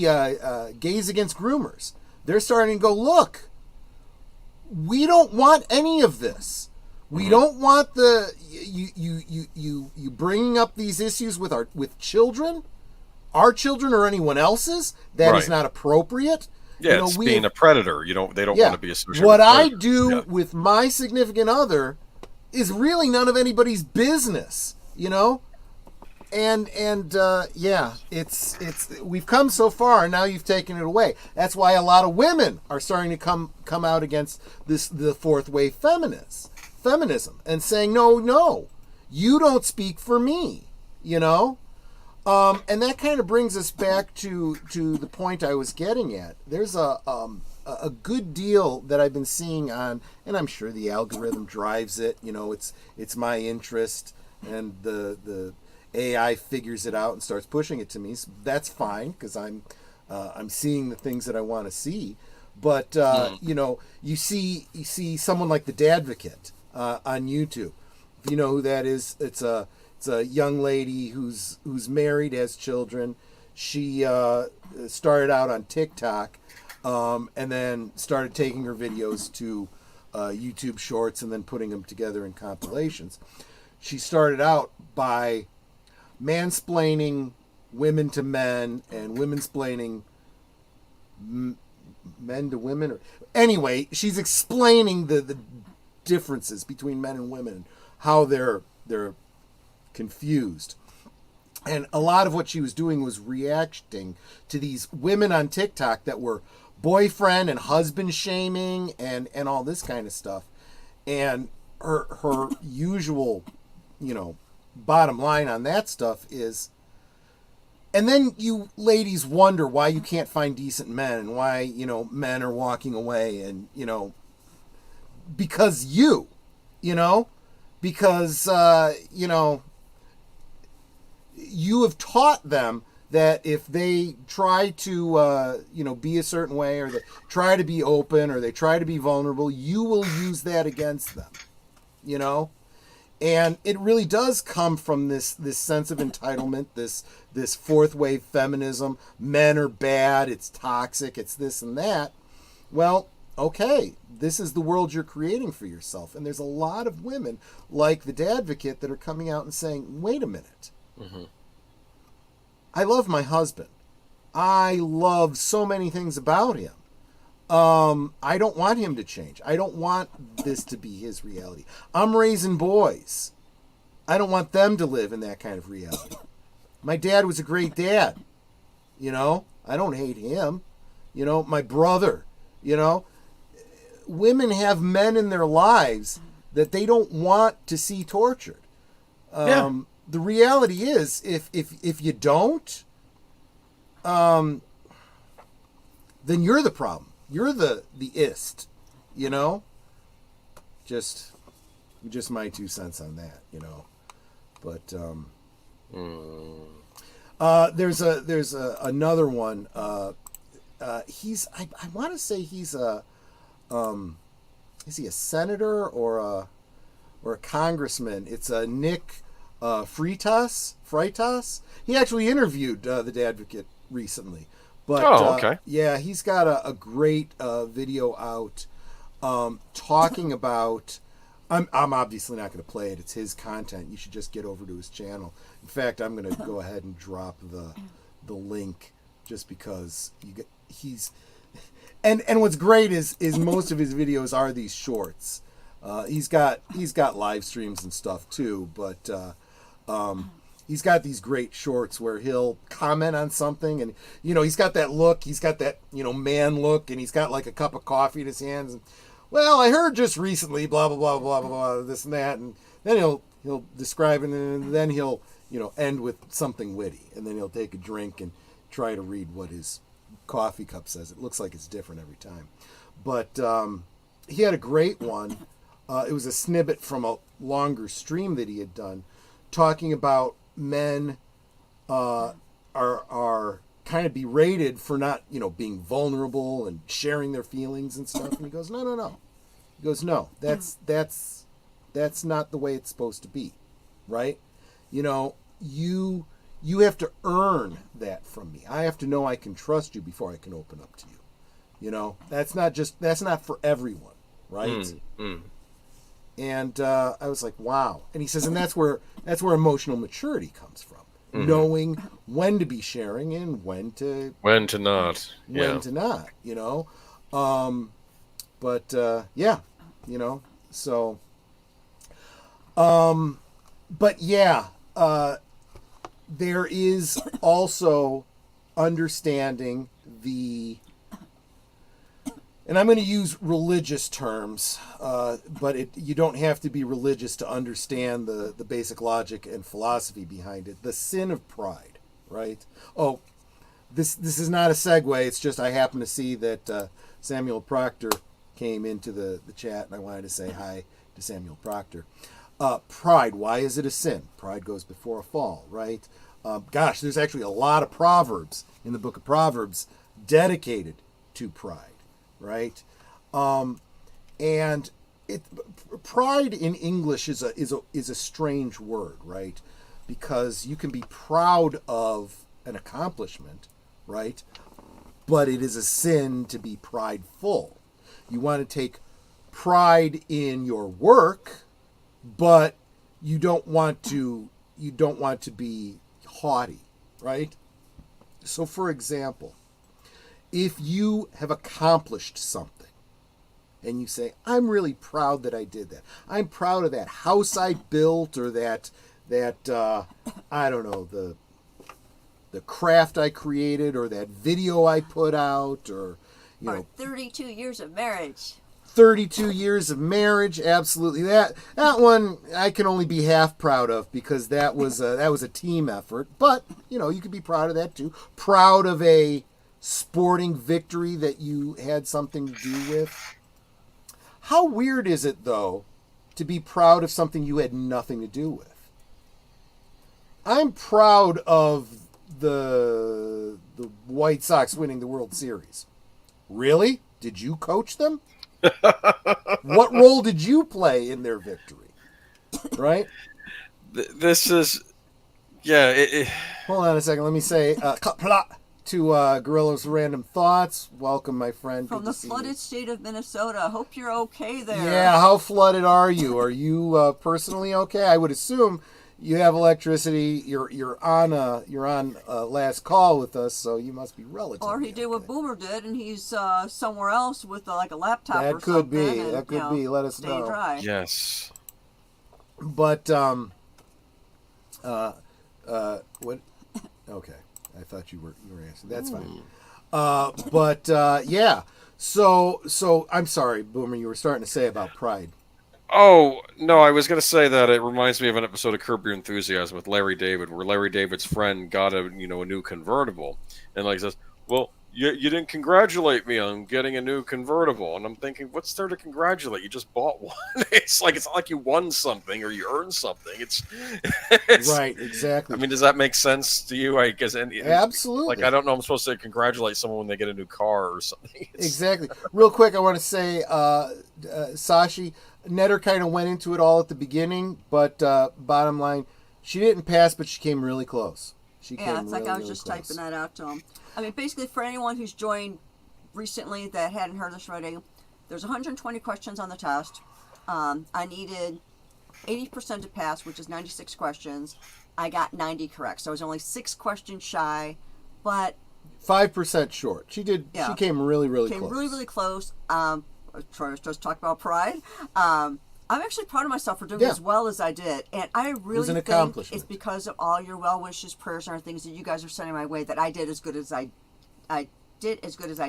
Gays Against Groomers, they're starting to go, look, we don't want any of this. We don't want you bringing up these issues with children, our children or anyone else's. That is not appropriate. Yeah, it's being a predator. They don't want to be associated what with I do with my significant other is really none of anybody's business, And it's we've come so far, and now you've taken it away. That's why a lot of women are starting to come out against the fourth wave feminism and saying, no, you don't speak for me, And that kind of brings us back to the point I was getting at. There's a good deal that I've been seeing on, and I'm sure the algorithm drives it. It's my interest. and the AI figures it out and starts pushing it to me. So that's fine, because I'm seeing the things that I want to see. But you know, you see someone like the Dadvocate on YouTube. If you know who that is, it's a young lady who's married, has children. She started out on TikTok, and then started taking her videos to YouTube Shorts and then putting them together in compilations. She started out by mansplaining women to men and women-splaining men to women. Anyway, she's explaining the differences between men and women, how they're confused. And a lot of what she was doing was reacting to these women on TikTok that were boyfriend and husband shaming and all this kind of stuff. And her usual, you know, bottom line on that stuff is, and then you ladies wonder why you can't find decent men and why, you know, men are walking away, and, you know, because you know, because, you know, you have taught them that if they try to, you know, be a certain way, or they try to be open, or they try to be vulnerable, you will use that against them, you know? And it really does come from this sense of entitlement, this fourth wave feminism. Men are bad, it's toxic, it's this and that. Well, okay, this is the world you're creating for yourself. And there's a lot of women like the Dadvocate that are coming out and saying, wait a minute. Mm-hmm. I love my husband. I love so many things about him. I don't want him to change. I don't want this to be his reality. I'm raising boys. I don't want them to live in that kind of reality. My dad was a great dad. You know, I don't hate him. You know, my brother, you know, women have men in their lives that they don't want to see tortured. The reality is, if you don't, then you're the problem. You're the ist, you know. Just my 2 cents on that, you know. But there's another one. He's I want to say he's a is he a senator or a congressman? It's a Nick Freitas. He actually interviewed the Dadvocate recently. But okay. Yeah, he's got a great video out talking about. I'm obviously not going to play it. It's his content. You should just get over to his channel. In fact, I'm going to go ahead and drop the link just because he's. And what's great is most of his videos are these shorts. He's got live streams and stuff too, but he's got these great shorts where he'll comment on something, and, you know, he's got that look, he's got that, you know, man look, and he's got like a cup of coffee in his hands, and, well, I heard just recently, blah, blah, blah, blah, blah, blah, this and that, and then he'll describe it, and then he'll, you know, end with something witty, and then he'll take a drink and try to read what his coffee cup says. It looks like it's different every time. But he had a great one. It was a snippet from a longer stream that he had done, talking about men are kind of berated for not, you know, being vulnerable and sharing their feelings and stuff. And he goes, no. He goes, no, that's not the way it's supposed to be, right? You know, you have to earn that from me. I have to know I can trust you before I can open up to you. You know, that's not for everyone, right? And I was like, wow. And he says, and that's where emotional maturity comes from. Mm-hmm. Knowing when to be sharing and when to not. You know. Yeah, you know. So but yeah, there is also understanding the, and I'm going to use religious terms, but you don't have to be religious to understand the basic logic and philosophy behind it. The sin of pride, right? Oh, this is not a segue. It's just I happen to see that Samuel Proctor came into the chat, and I wanted to say hi to Samuel Proctor. Pride, why is it a sin? Pride goes before a fall, right? Gosh, there's actually a lot of proverbs in the book of Proverbs dedicated to pride, right? And pride in English is a strange word, right? Because you can be proud of an accomplishment, right? But it is a sin to be prideful. You want to take pride in your work, but you don't want to be haughty, right? So for example, if you have accomplished something and you say, I'm really proud that I did that. I'm proud of that house I built, or that I don't know, the craft I created, or that video I put out, or 32 years of marriage. 32 years of marriage, absolutely. That one I can only be half proud of, because that was a team effort. But you could be proud of that too. Proud of a sporting victory that you had something to do with. How weird is it, though, to be proud of something you had nothing to do with? I'm proud of the White Sox winning the World Series. Really? Did you coach them? What role did you play in their victory? Right? This is, yeah. Hold on a second. Let me say to Gorillas Random Thoughts. Welcome, my friend. From the flooded state of Minnesota. Hope you're okay there. Yeah, how flooded are you? Are you personally okay? I would assume you have electricity. You're on last call with us, so you must be relatively. Or he did what Boomer did, and he's somewhere else with like a laptop. That or could something. be. And, That could be. Let us stay know. Dry. Yes. But what? Okay, I thought you were answering. That's fine. Yeah. So I'm sorry, Boomer. You were starting to say about pride. Oh, no, I was going to say that it reminds me of an episode of Curb Your Enthusiasm with Larry David, where Larry David's friend got a new convertible, and says, well, you didn't congratulate me on getting a new convertible. And I'm thinking, what's there to congratulate? You just bought one. It's not like you won something or you earned something. It's right, exactly. I mean, does that make sense to you? I guess absolutely. I don't know. I'm supposed to congratulate someone when they get a new car or something. Exactly. Real quick, I want to say, Sashi, Netter kind of went into it all at the beginning, but bottom line, she didn't pass, but she came really close. I was just typing that out to him. I mean, basically, for anyone who's joined recently that hadn't heard this already, there's 120 questions on the test. I needed 80% to pass, which is 96 questions. I got 90 correct, so I was only 6 questions shy, but 5% short. She did. Yeah. She came really, really close. Came really, really close. Troy was just talking about pride. I'm actually proud of myself for doing as well as I did, and I really think it's because of all your well wishes, prayers, and things that you guys are sending my way that I did as good as I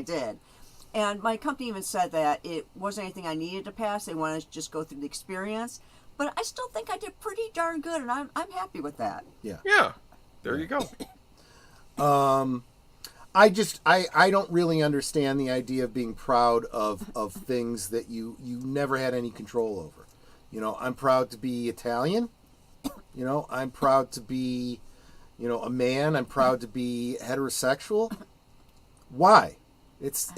did. And my company even said that it wasn't anything I needed to pass; they wanted to just go through the experience. But I still think I did pretty darn good, and I'm happy with that. Yeah. Yeah. There you go. I don't really understand the idea of being proud of things that you never had any control over. I'm proud to be Italian. I'm proud to be, a man. I'm proud to be heterosexual. Why? It's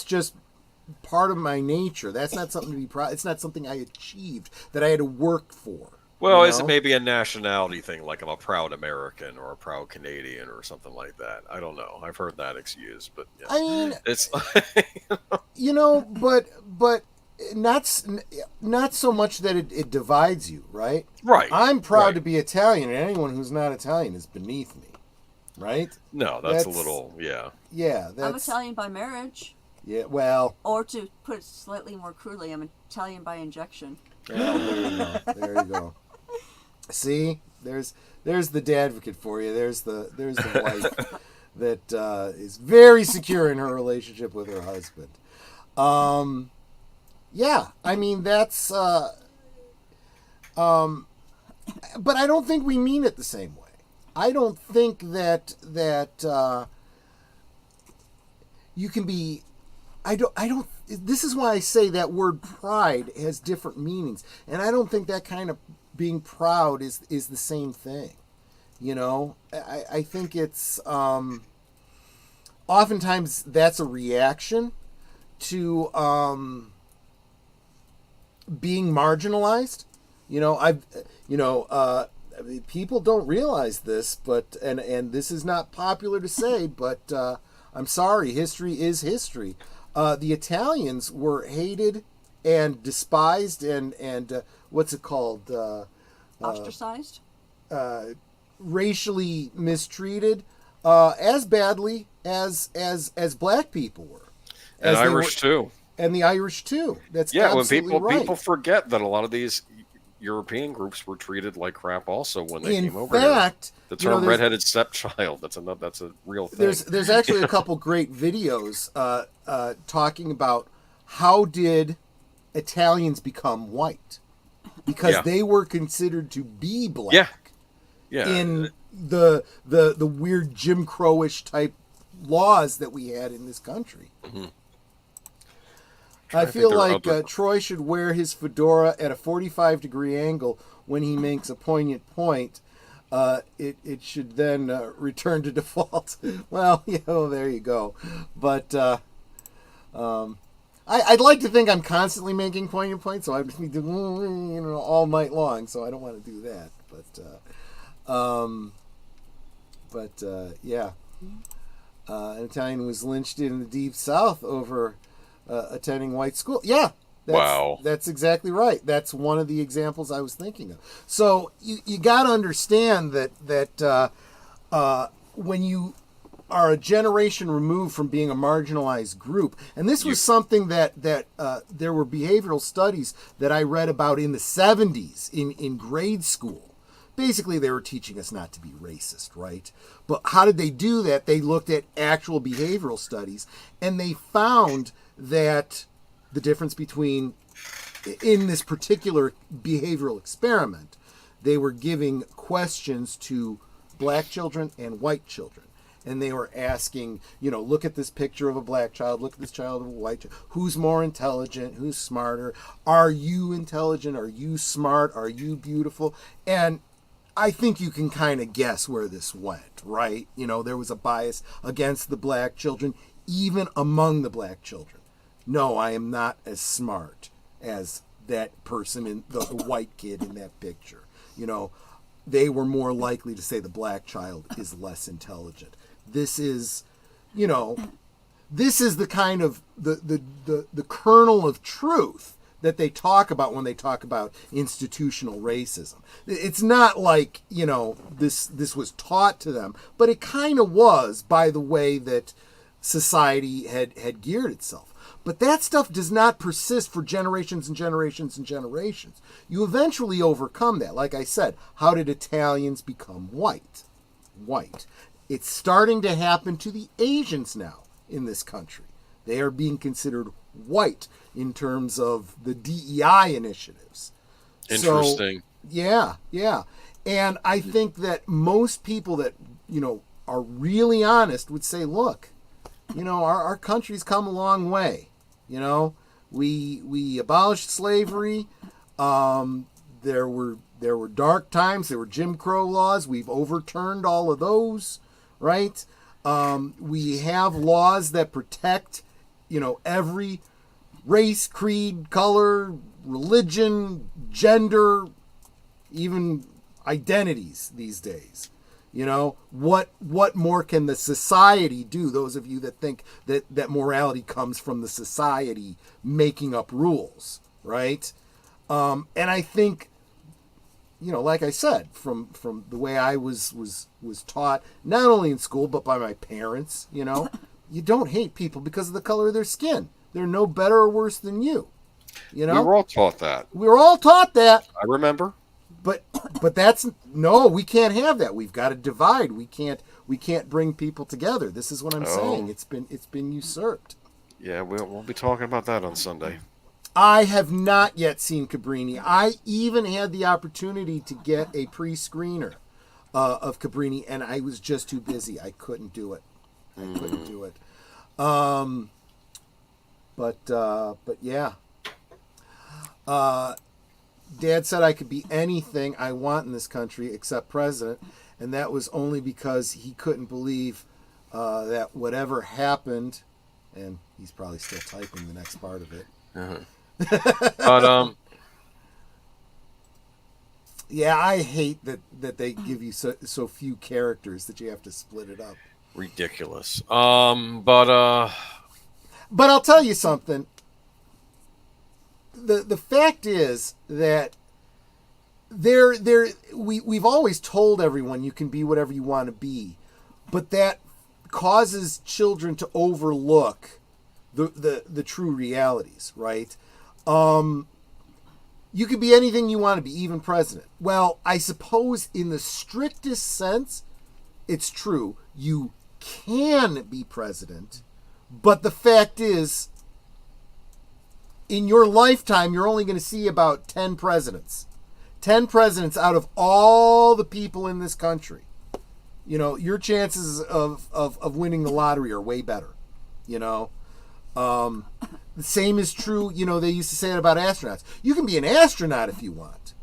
just part of my nature. That's not something to be proud. It's not something I achieved that I had to work for. Well, is it maybe a nationality thing, like I'm a proud American or a proud Canadian or something like that? I don't know. I've heard that excuse, but yeah. I mean, it's but not so much that it divides you, right? Right. I'm proud to be Italian, and anyone who's not Italian is beneath me, right? No, that's a little, yeah. Yeah, I'm Italian by marriage. Yeah, well. Or to put it slightly more crudely, I'm Italian by injection. Well, there you go. There you go. See, there's the dadvocate for you. There's the wife that is very secure in her relationship with her husband. Yeah, I mean that's. But I don't think we mean it the same way. I don't think that you can be. don't. This is why I say that word pride has different meanings, and I don't think that kind of being proud is the same thing. I think it's oftentimes that's a reaction to being marginalized. People don't realize this, but and this is not popular to say, but I'm sorry, history is history. The Italians were hated and despised and what's it called? Ostracized? Racially mistreated as badly as black people were. And Irish too. And the Irish too. That's absolutely when people forget that a lot of these European groups were treated like crap also when they came over here. In fact, the term redheaded stepchild, that's a real thing. There's actually a couple great videos talking about how did Italians become white, because they were considered to be black in the weird Jim Crow-ish type laws that we had in this country. Mm-hmm. I feel like Troy should wear his fedora at a 45-degree angle when he makes a poignant point. It should then return to default. Well, there you go. But I'd like to think I'm constantly making poignant points, so I'd be doing all night long. So I don't want to do that. An Italian was lynched in the Deep South over attending white school. Yeah. That's exactly right. That's one of the examples I was thinking of. So you got to understand that when you are a generation removed from being a marginalized group, and this was something that there were behavioral studies that I read about in the 70s in grade school. Basically, they were teaching us not to be racist, right? But how did they do that? They looked at actual behavioral studies, and they found that the difference between, in this particular behavioral experiment, they were giving questions to black children and white children. And they were asking, look at this picture of a black child, look at this child of a white child. Who's more intelligent? Who's smarter? Are you intelligent? Are you smart? Are you beautiful? And I think you can kind of guess where this went, right? There was a bias against the black children, even among the black children. No, I am not as smart as that person, in the white kid in that picture. They were more likely to say the black child is less intelligent. This is, this is the kind of the kernel of truth that they talk about when they talk about institutional racism. It's not like, this was taught to them, but it kind of was by the way that society had geared itself. But that stuff does not persist for generations and generations and generations. You eventually overcome that. Like I said, how did Italians become white? It's starting to happen to the Asians now in this country. They are being considered white in terms of the DEI initiatives. Interesting. So, yeah. And I think that most people that, are really honest would say, look, our country's come a long way. We abolished slavery. There were dark times. There were Jim Crow laws. We've overturned all of those, right? We have laws that protect, every race, creed, color, religion, gender, even identities these days. What more can the society do? Those of you that think that morality comes from the society making up rules, right? And I think, like I said, from the way I was taught, not only in school but by my parents, you don't hate people because of the color of their skin. They're no better or worse than you. We were all taught that. We were all taught that. I remember. But no, we can't have that. We've got to divide. We can't bring people together. This is what I'm saying. It's been usurped. Yeah, we'll be talking about that on Sunday. I have not yet seen Cabrini. I even had the opportunity to get a pre-screener of Cabrini, and I was just too busy. I couldn't do it. But yeah. Dad said I could be anything I want in this country except president, and that was only because he couldn't believe that whatever happened, and he's probably still typing the next part of it. But yeah, I hate that they give you so few characters that you have to split it up. ridiculous. But I'll tell you something. The fact is that we've always told everyone you can be whatever you want to be, but that causes children to overlook the true realities, right? You can be anything you want to be, even president. Well, I suppose in the strictest sense, it's true. You can be president, but the fact is, in your lifetime, you're only going to see about 10 presidents. 10 presidents out of all the people in this country. You know, your chances of winning the lottery are way better. You know, the same is true. You know, they used to say it about astronauts. You can be an astronaut if you want.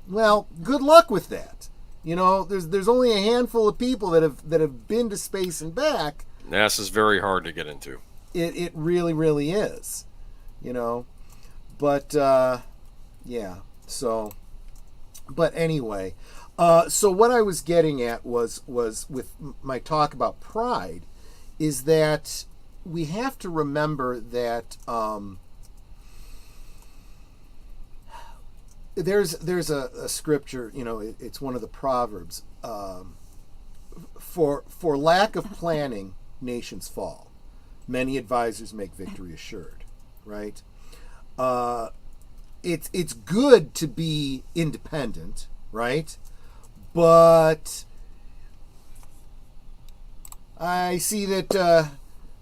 Well, good luck with that. You know, there's only a handful of people that have been to space and back. NASA's very hard to get into. It really, really is. You know, but yeah. So, but anyway, so what I was getting at was with my talk about pride, is that we have to remember that there's a scripture. You know, it's one of the Proverbs. For lack of planning, nations fall. Many advisors make victory assured. Right? It's good to be independent, right? But I see that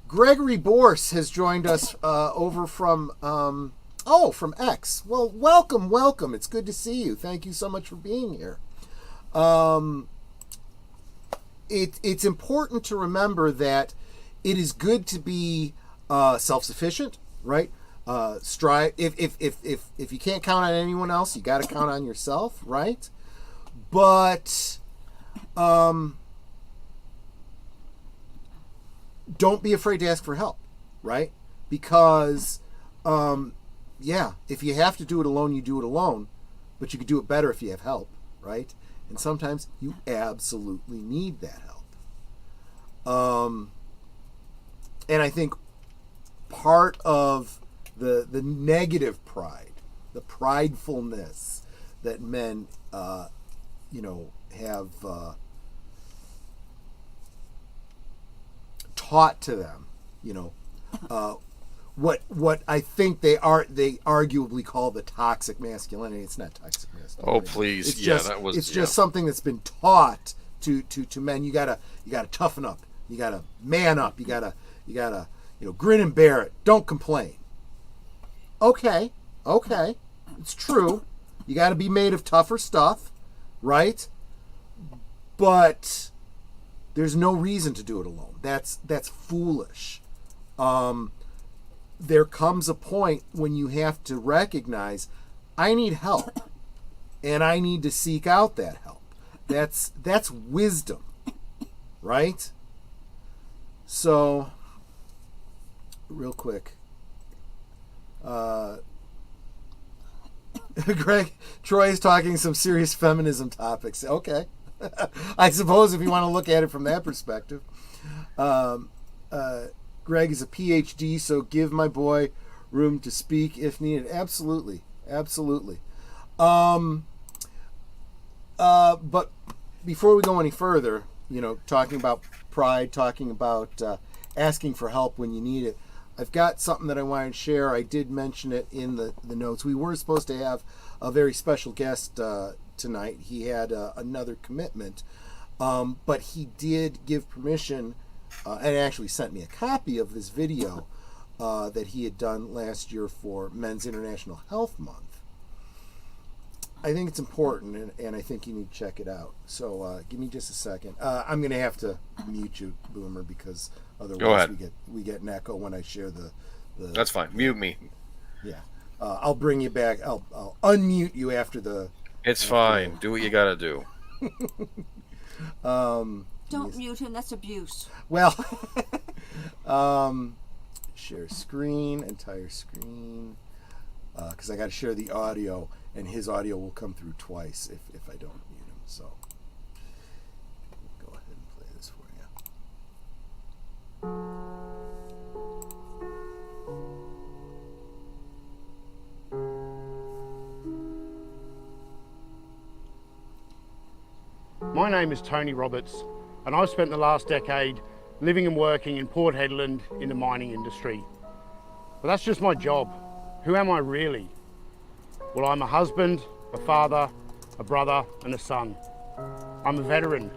Gregory Borse has joined us over from from X. Well, welcome. It's good to see you. Thank you so much for being here. It's important to remember that it is good to be self-sufficient, right? Strive. If you can't count on anyone else, you got to count on yourself, right? But don't be afraid to ask for help, right? Because if you have to do it alone, you do it alone, but you could do it better if you have help, right? And sometimes you absolutely need that help. And I think part of the negative pride, the pridefulness that men, have taught to them, what I think they arguably call the toxic masculinity. It's not toxic masculinity. Oh, please. It's just something that's been taught to men. You gotta toughen up. You gotta man up. You gotta grin and bear it. Don't complain. Okay, it's true. You got to be made of tougher stuff, right? But there's no reason to do it alone. That's foolish. There comes a point when you have to recognize, I need help, and I need to seek out that help. That's wisdom, right? So, real quick. Greg, Troy is talking some serious feminism topics. Okay. I suppose if you want to look at it from that perspective. Greg is a PhD, so give my boy room to speak if needed. Absolutely. But before we go any further, talking about pride, talking about asking for help when you need it, I've got something that I wanted to share. I did mention it in the notes. We were supposed to have a very special guest tonight. He had another commitment, but he did give permission and actually sent me a copy of this video that he had done last year for Men's International Health Month. I think it's important, and I think you need to check it out. So give me just a second. I'm going to have to mute you, Boomer, because otherwise we get an echo when I share the That's fine. Mute me. Yeah. I'll bring you back. I'll unmute you after the... It's fine. Do what you gotta do. Don't mute him. That's abuse. Well, share screen, entire screen, because I got to share the audio, and his audio will come through twice if I don't mute him. So go ahead and play this for you. My name is Tony Roberts, and I've spent the last decade living and working in Port Hedland in the mining industry. But that's just my job. Who am I really? Well, I'm a husband, a father, a brother, and a son. I'm a veteran.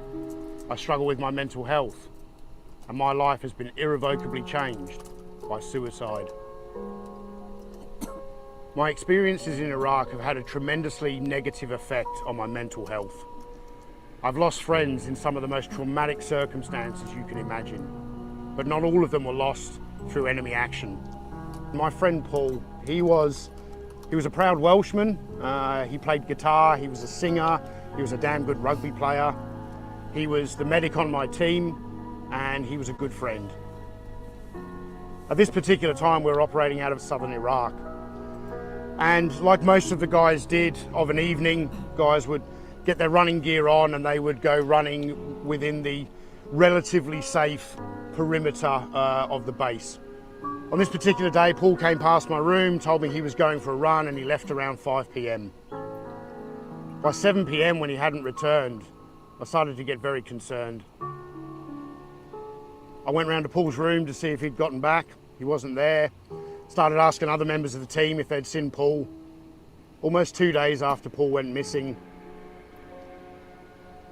I struggle with my mental health, and my life has been irrevocably changed by suicide. My experiences in Iraq have had a tremendously negative effect on my mental health. I've lost friends in some of the most traumatic circumstances you can imagine, but not all of them were lost through enemy action. My friend Paul, he was a proud Welshman. He played guitar, he was a singer, he was a damn good rugby player. He was the medic on my team, and he was a good friend. At this particular time, we were operating out of southern Iraq. And like most of the guys did, of an evening, guys would get their running gear on and they would go running within the relatively safe perimeter of the base. On this particular day, Paul came past my room, told me he was going for a run, and he left around 5 p.m. By 7 p.m, when he hadn't returned, I started to get very concerned. I went round to Paul's room to see if he'd gotten back. He wasn't there. Started asking other members of the team if they'd seen Paul. Almost 2 days after Paul went missing,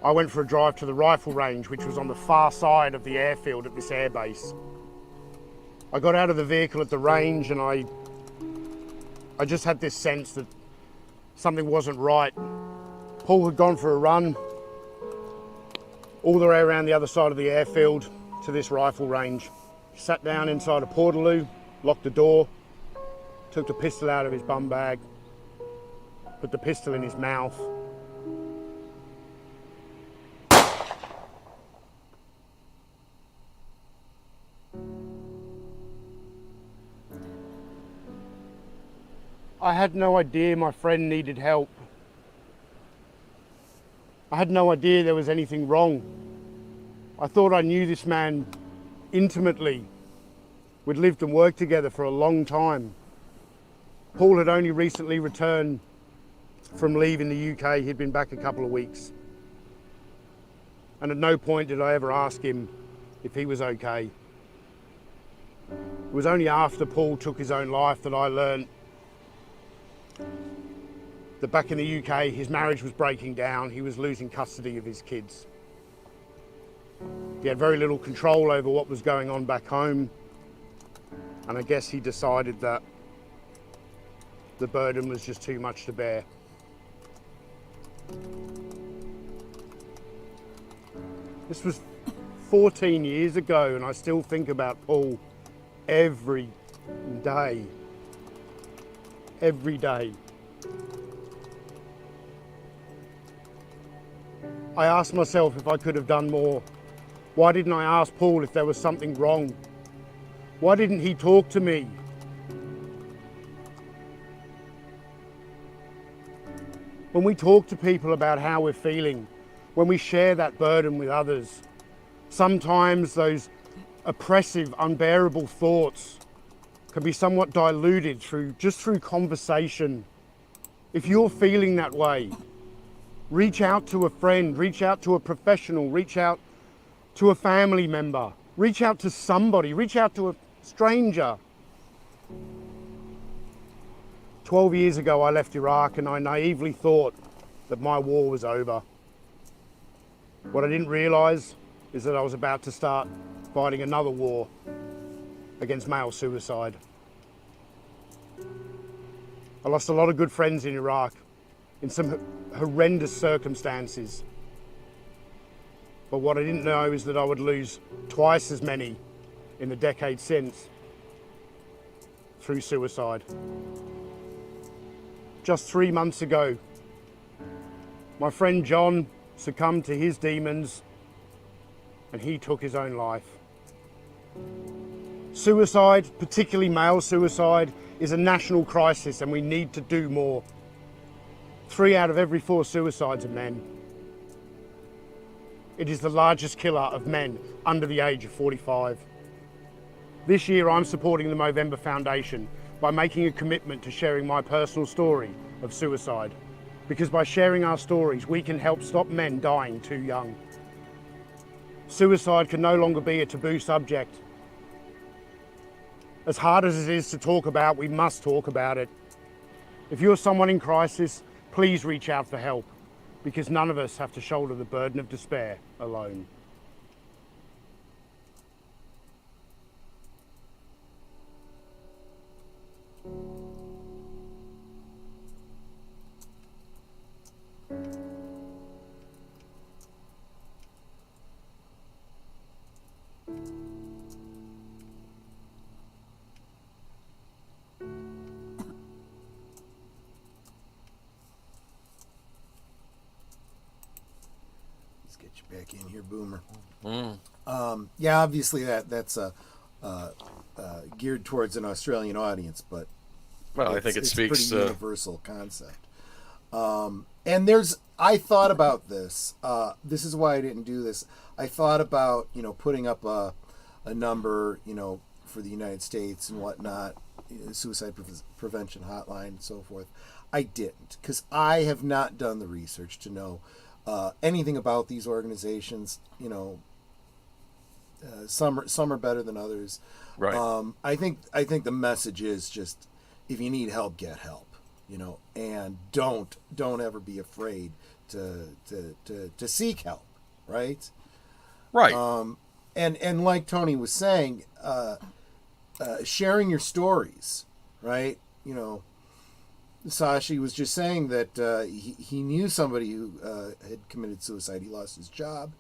I went for a drive to the rifle range, which was on the far side of the airfield at this airbase. I got out of the vehicle at the range, and I just had this sense that something wasn't right. Paul had gone for a run all the way around the other side of the airfield to this rifle range. Sat down inside a portaloo, locked the door, took the pistol out of his bum bag, put the pistol in his mouth. I had no idea my friend needed help. I had no idea there was anything wrong. I thought I knew this man intimately. We'd lived and worked together for a long time. Paul had only recently returned from leave in the UK. He'd been back a couple of weeks. And at no point did I ever ask him if he was okay. It was only after Paul took his own life that I learned that back in the UK, his marriage was breaking down. He was losing custody of his kids. He had very little control over what was going on back home. And I guess he decided that the burden was just too much to bear. This was 14 years ago, and I still think about Paul every day. Every day. I asked myself if I could have done more. Why didn't I ask Paul if there was something wrong? Why didn't he talk to me? When we talk to people about how we're feeling, when we share that burden with others, sometimes those oppressive, unbearable thoughts can be somewhat diluted through conversation. If you're feeling that way, reach out to a friend, reach out to a professional, reach out to a family member, reach out to somebody, reach out to a stranger. 12 years ago, I left Iraq, and I naively thought that my war was over. What I didn't realize is that I was about to start fighting another war against male suicide. I lost a lot of good friends in Iraq in some horrendous circumstances. But what I didn't know is that I would lose twice as many in the decade since. through suicide. Just 3 months ago, my friend John succumbed to his demons and he took his own life. Suicide, particularly male suicide, is a national crisis and we need to do more. 3 out of every 4 suicides are men. It is the largest killer of men under the age of 45. This year I'm supporting the Movember Foundation by making a commitment to sharing my personal story of suicide. Because by sharing our stories, we can help stop men dying too young. Suicide can no longer be a taboo subject. As hard as it is to talk about, we must talk about it. If you're someone in crisis, please reach out for help, because none of us have to shoulder the burden of despair alone. Let's get you back in here, Boomer. Yeah, obviously that's geared towards an Australian audience, but Well, I think it speaks it's a to pretty universal concept. And I thought about this. This is why I didn't do this. I thought about, putting up a number, for the United States and whatnot, suicide prevention hotline and so forth. I didn't, because I have not done the research to know anything about these organizations. Some are better than others. right. I think the message is just, if you need help, get help. And don't ever be afraid to seek help, right? Right. And like Tony was saying, sharing your stories, right? Sashi was just saying that he knew somebody who had committed suicide. He lost his job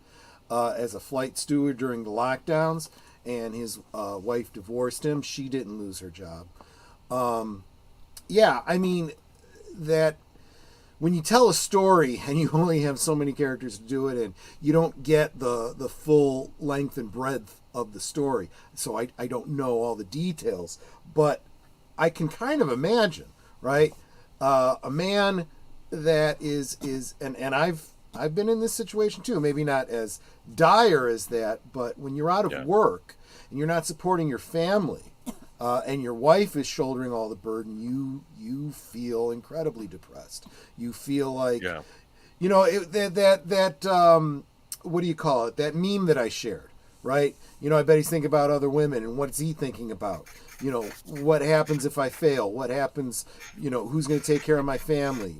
as a flight steward during the lockdowns, and his wife divorced him. She didn't lose her job. Yeah, I mean, that when you tell a story and you only have so many characters to do it, and you don't get the full length and breadth of the story, so I don't know all the details, but I can kind of imagine, right? A man that is and I've been in this situation too, maybe not as dire as that, but when you're out of work and you're not supporting your family, and your wife is shouldering all the burden, you feel incredibly depressed. You feel like, that what do you call it? That meme that I shared, right? I bet he's thinking about other women, and what's he thinking about? What happens if I fail? What happens? Who's going to take care of my family?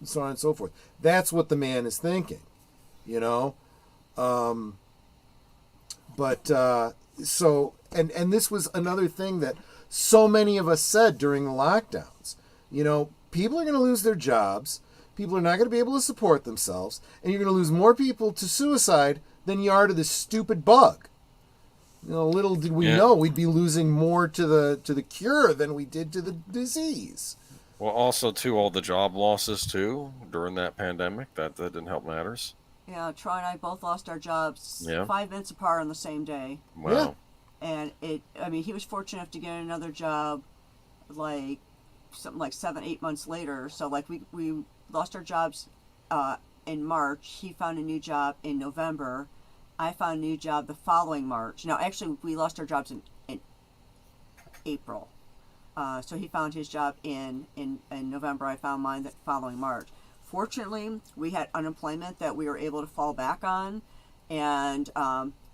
So on and so forth. That's what the man is thinking, So, and this was another thing that so many of us said during the lockdowns. People are going to lose their jobs. People are not going to be able to support themselves. And you're going to lose more people to suicide than you are to this stupid bug. Little did we know we'd be losing more to the cure than we did to the disease. Well, also, too, all the job losses, too, during that pandemic, that didn't help matters. Yeah, Troy and I both lost our jobs 5 minutes apart on the same day. Wow. And he was fortunate enough to get another job, like, something like 7-8 months later. So, like, we lost our jobs in March. He found a new job in November. I found a new job the following March. Now, actually, we lost our jobs in April. So he found his job in November. I found mine the following March. Fortunately, we had unemployment that we were able to fall back on. And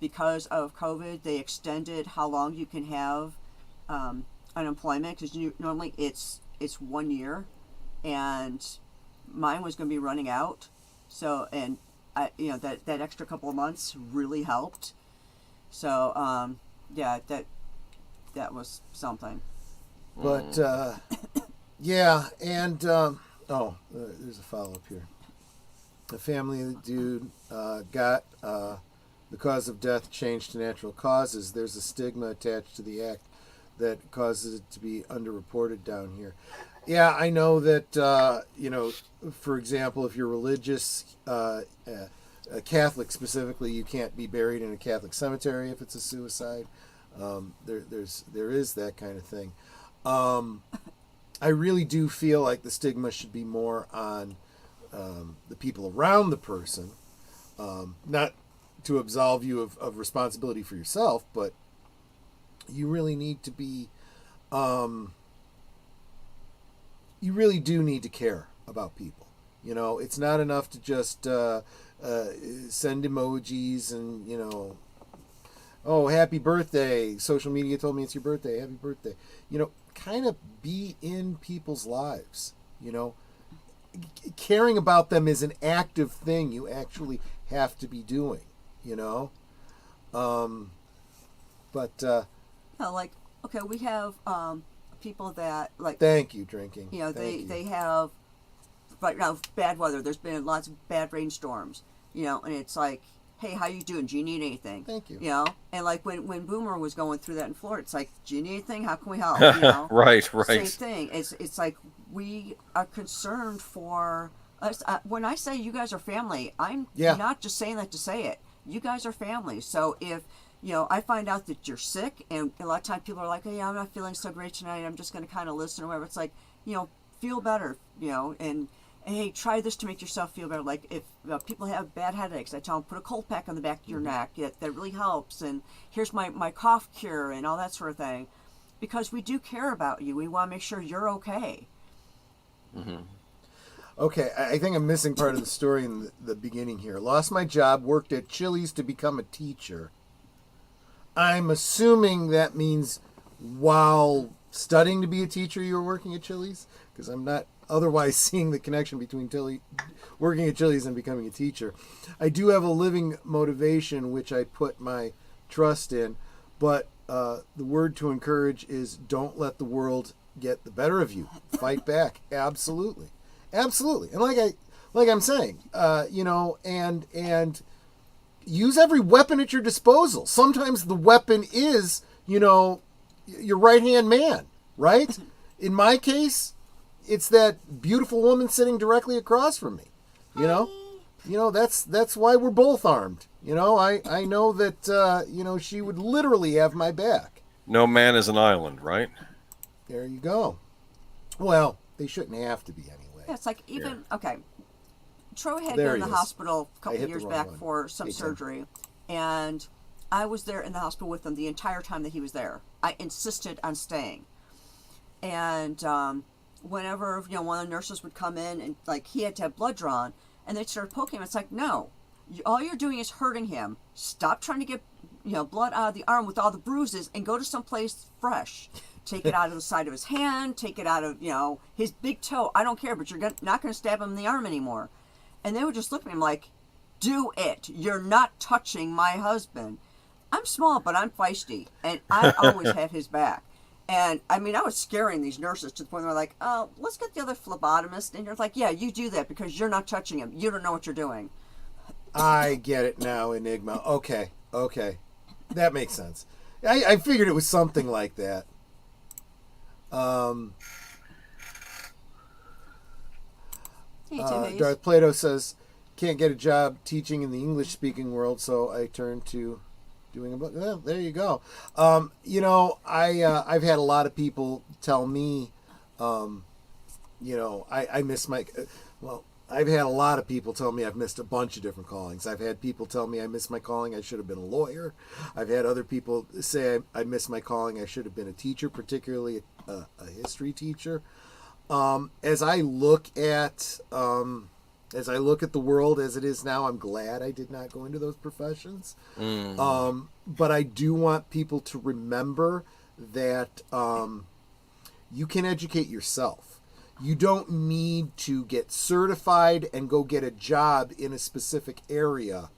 because of COVID, they extended how long you can have unemployment, because normally it's 1 year, and mine was going to be running out. So, and that extra couple of months really helped. So that was something. But and there's a follow-up here. The family of the dude got the cause of death changed to natural causes. There's a stigma attached to the act that causes it to be underreported down here. Yeah, I know that, for example, if you're religious, a Catholic specifically, you can't be buried in a Catholic cemetery if it's a suicide. There is that kind of thing. I really do feel like the stigma should be more on the people around the person, not to absolve you of responsibility for yourself, but you really need to be, you really do need to care about people. It's not enough to just send emojis and, oh, happy birthday. Social media told me it's your birthday. Happy birthday. Kind of be in people's lives. Caring about them is an active thing you actually have to be doing, Okay, we have people that Thank you, drinking. They have right now bad weather. There's been lots of bad rainstorms. And it's like, hey, how you doing? Do you need anything? Thank you. And like when Boomer was going through that in Florida, it's like, do you need anything? How can we help? Right. Same thing. It's like we are concerned for us. When I say you guys are family, I'm not just saying that to say it. You guys are family. So if I find out that you're sick, and a lot of times people are like, hey, I'm not feeling so great tonight. I'm just going to kind of listen or whatever. It's like, feel better, and hey, try this to make yourself feel better. Like if people have bad headaches, I tell them put a cold pack on the back of your neck. That really helps. And here's my cough cure and all that sort of thing, because we do care about you. We want to make sure you're okay. Mm-hmm. Okay, I think I'm missing part of the story in the beginning here. Lost my job, worked at Chili's to become a teacher. I'm assuming that means while studying to be a teacher, you were working at Chili's, because I'm not otherwise seeing the connection between working at Chili's and becoming a teacher. I do have a living motivation, which I put my trust in, but the word to encourage is don't let the world get the better of you. Fight back. Absolutely. And like I'm saying, and use every weapon at your disposal. Sometimes the weapon is, your right-hand man, right? In my case, it's that beautiful woman sitting directly across from me. That's why we're both armed. I know that she would literally have my back. No man is an island, right? There you go. Well, they shouldn't have to be anyway. Yeah, it's like okay. Troy had been in the hospital a couple years back for some surgery, and I was there in the hospital with him the entire time that he was there. I insisted on staying, and whenever one of the nurses would come in and like he had to have blood drawn, and they'd start poking him, it's like, no, all you're doing is hurting him. Stop trying to get blood out of the arm with all the bruises and go to someplace fresh. Take it out of the side of his hand, take it out of his big toe. I don't care, but you're not going to stab him in the arm anymore. And they would just look at him like, do it. You're not touching my husband. I'm small, but I'm feisty, and I always have his back. And I was scaring these nurses to the point where they're like, oh, let's get the other phlebotomist. And you're like, yeah, you do that because you're not touching him. You don't know what you're doing. I get it now, Enigma. Okay. That makes sense. I figured it was something like that. Darth Plato says, can't get a job teaching in the English-speaking world, so I turned to doing a book. Well, there you go. I've had a lot of people tell me, I miss my... I've had a lot of people tell me I've missed a bunch of different callings. I've had people tell me I missed my calling, I should have been a lawyer. I've had other people say I missed my calling, I should have been a teacher, particularly a history teacher. As I look at the world as it is now, I'm glad I did not go into those professions. But I do want people to remember that you can educate yourself. You don't need to get certified and go get a job in a specific area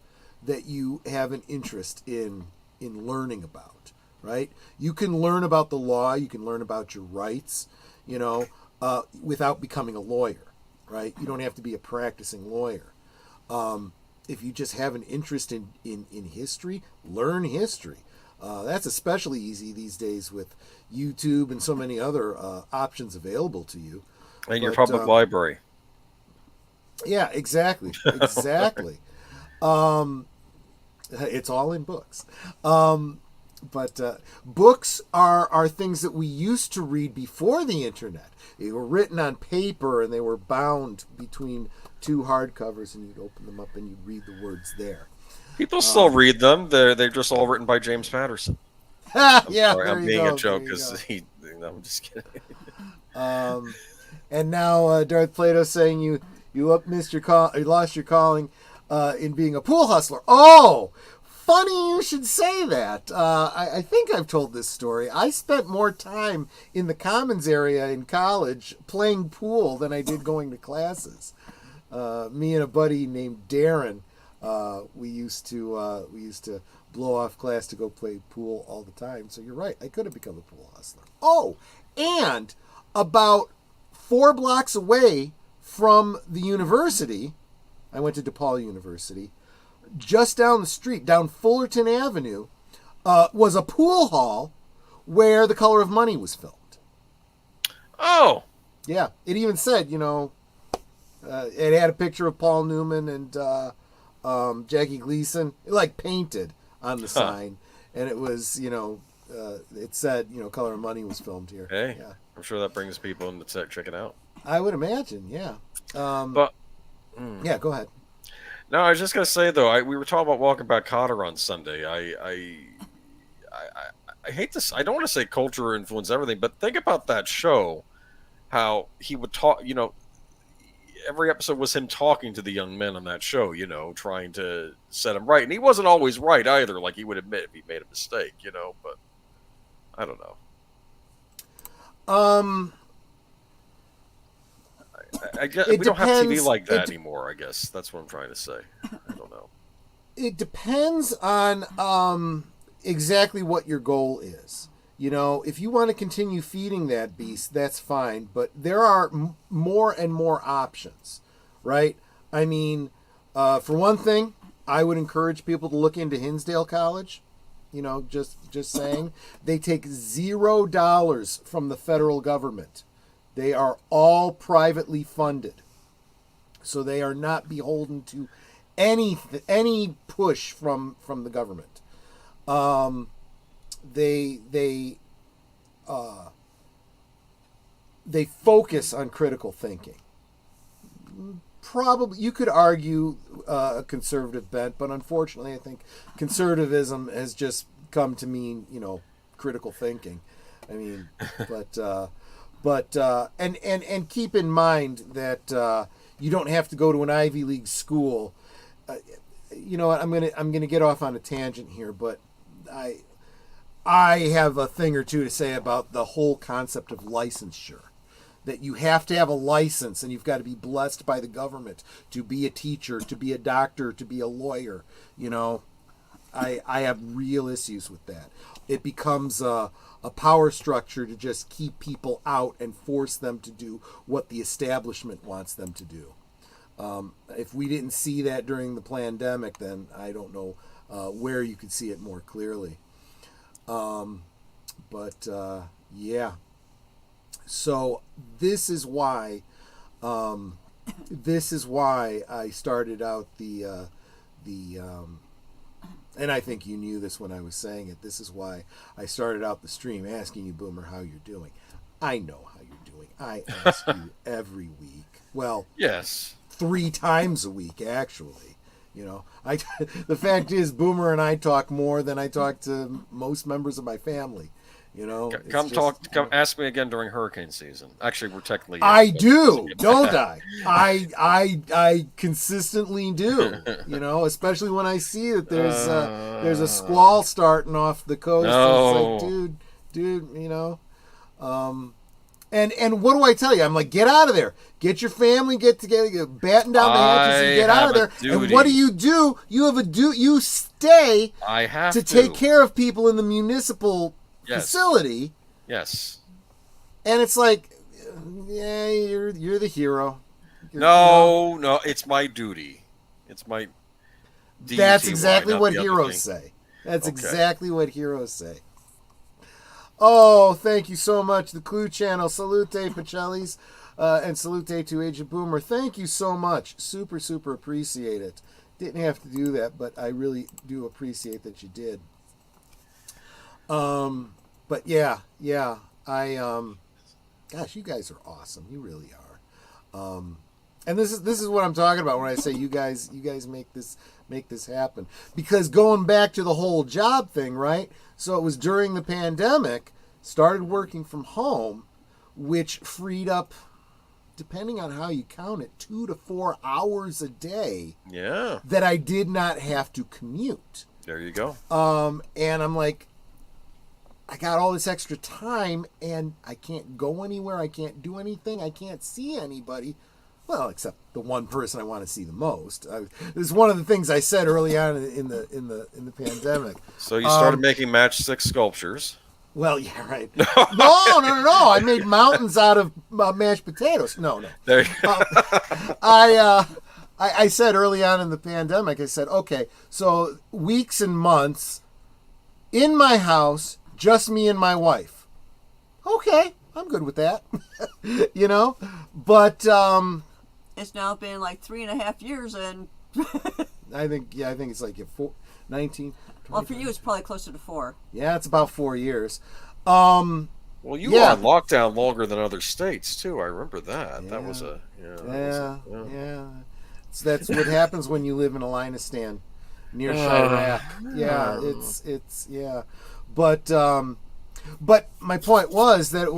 that you have an interest in learning about, right? You can learn about the law, you can learn about your rights, without becoming a lawyer, right? You don't have to be a practicing lawyer. If you just have an interest in history, learn history. That's especially easy these days with YouTube and so many other options available to you. And your But, public library. Yeah, exactly. Exactly. It's all in books. But books are things that we used to read before the internet. They were written on paper and they were bound between two hardcovers, and you'd open them up and you'd read the words there. People still read them. They're just all written by James Patterson. Yeah, Sorry, I'm there you being go, a joke there you because go. I'm just kidding. And now Darth Plato saying you lost your calling in being a pool hustler. Oh, funny you should say that. I think I've told this story. I spent more time in the commons area in college playing pool than I did going to classes. Me and a buddy named Darren, we used to blow off class to go play pool all the time. So you're right, I could have become a pool hustler. Oh, and about 4 blocks away from the university, I went to DePaul University, just down the street, down Fullerton Avenue, was a pool hall where The Color of Money was filmed. Oh. Yeah, it even said, it had a picture of Paul Newman and Jackie Gleason, like painted on the sign. And it was, it said, Color of Money was filmed here. Hey, yeah. I'm sure that brings people in to check it out. I would imagine, yeah. Yeah, go ahead. No, I was just gonna say though, we were talking about Walking Back Cotter on Sunday. I hate this. I don't want to say culture influenced everything, but think about that show. How he would talk. Every episode was him talking to the young men on that show. Trying to set them right, and he wasn't always right either. Like he would admit if he made a mistake. But I don't know. I guess we don't have TV like that anymore. I guess that's what I'm trying to say. I don't know. It depends on exactly what your goal is. If you want to continue feeding that beast, that's fine. But there are more and more options, right? I mean, for one thing, I would encourage people to look into Hinsdale College. Just saying. They take $0 from the federal government. They are all privately funded. So they are not beholden to any push from the government. They focus on critical thinking. Probably you could argue a conservative bent, but unfortunately I think conservatism has just come to mean, critical thinking. I mean, but keep in mind that you don't have to go to an Ivy League school. You know what? I'm gonna get off on a tangent here, but I have a thing or two to say about the whole concept of licensure. That you have to have a license and you've got to be blessed by the government to be a teacher, to be a doctor, to be a lawyer. I have real issues with that. It becomes a power structure to just keep people out and force them to do what the establishment wants them to do. If we didn't see that during the pandemic, then I don't know where you could see it more clearly. Yeah. So this is why I started out the and I think you knew this when I was saying it. This is why I started out the stream asking you, Boomer, how you're doing. I know how you're doing. I ask you every week. Well, yes, 3 times a week, actually. The fact is, Boomer and I talk more than I talk to most members of my family. Come ask me again during hurricane season. Actually, we're technically. I do, don't I? I consistently do. Especially when I see that there's a squall starting off the coast. No. It's like, dude. And what do I tell you? I'm like, get out of there. Get your family, get together, batten down the hatches and get out of there. And what do? You have a duty. You stay to take care of people in the municipal facility. Yes. And it's like, yeah, you're the hero. No, it's my duty. It's my DT. That's exactly what heroes say. That's Okay. exactly what heroes say. Oh, thank you so much. The Clue Channel. Salute, Pacellis. And salute to Agent Boomer. Thank you so much. Super, super appreciate it. Didn't have to do that, but I really do appreciate that you did. But yeah, gosh, you guys are awesome. You really are. And this is what I'm talking about when I say you guys make this happen. Because going back to the whole job thing, right? So it was during the pandemic, started working from home, which freed up, depending on how you count it, 2 to 4 hours a day. Yeah. That I did not have to commute. There you go. And I'm like, I got all this extra time, and I can't go anywhere. I can't do anything. I can't see anybody. Well, except the one person I want to see the most. This is one of the things I said early on in the pandemic. So you started making matchstick sculptures. Well, yeah, right. No. I made mountains out of mashed potatoes. No. There you go. I said early on in the pandemic, I said, okay, so weeks and months in my house, just me and my wife. Okay, I'm good with that. But it's now been like 3.5 years, and I think it's like 19. well, for you, it's probably closer to 4. Yeah, it's about 4 years. Well, you were on lockdown longer than other states too. I remember that. Yeah. That was a yeah. So that's what happens when you live in Alinistan near Chirac. Yeah, it's yeah. But my point was that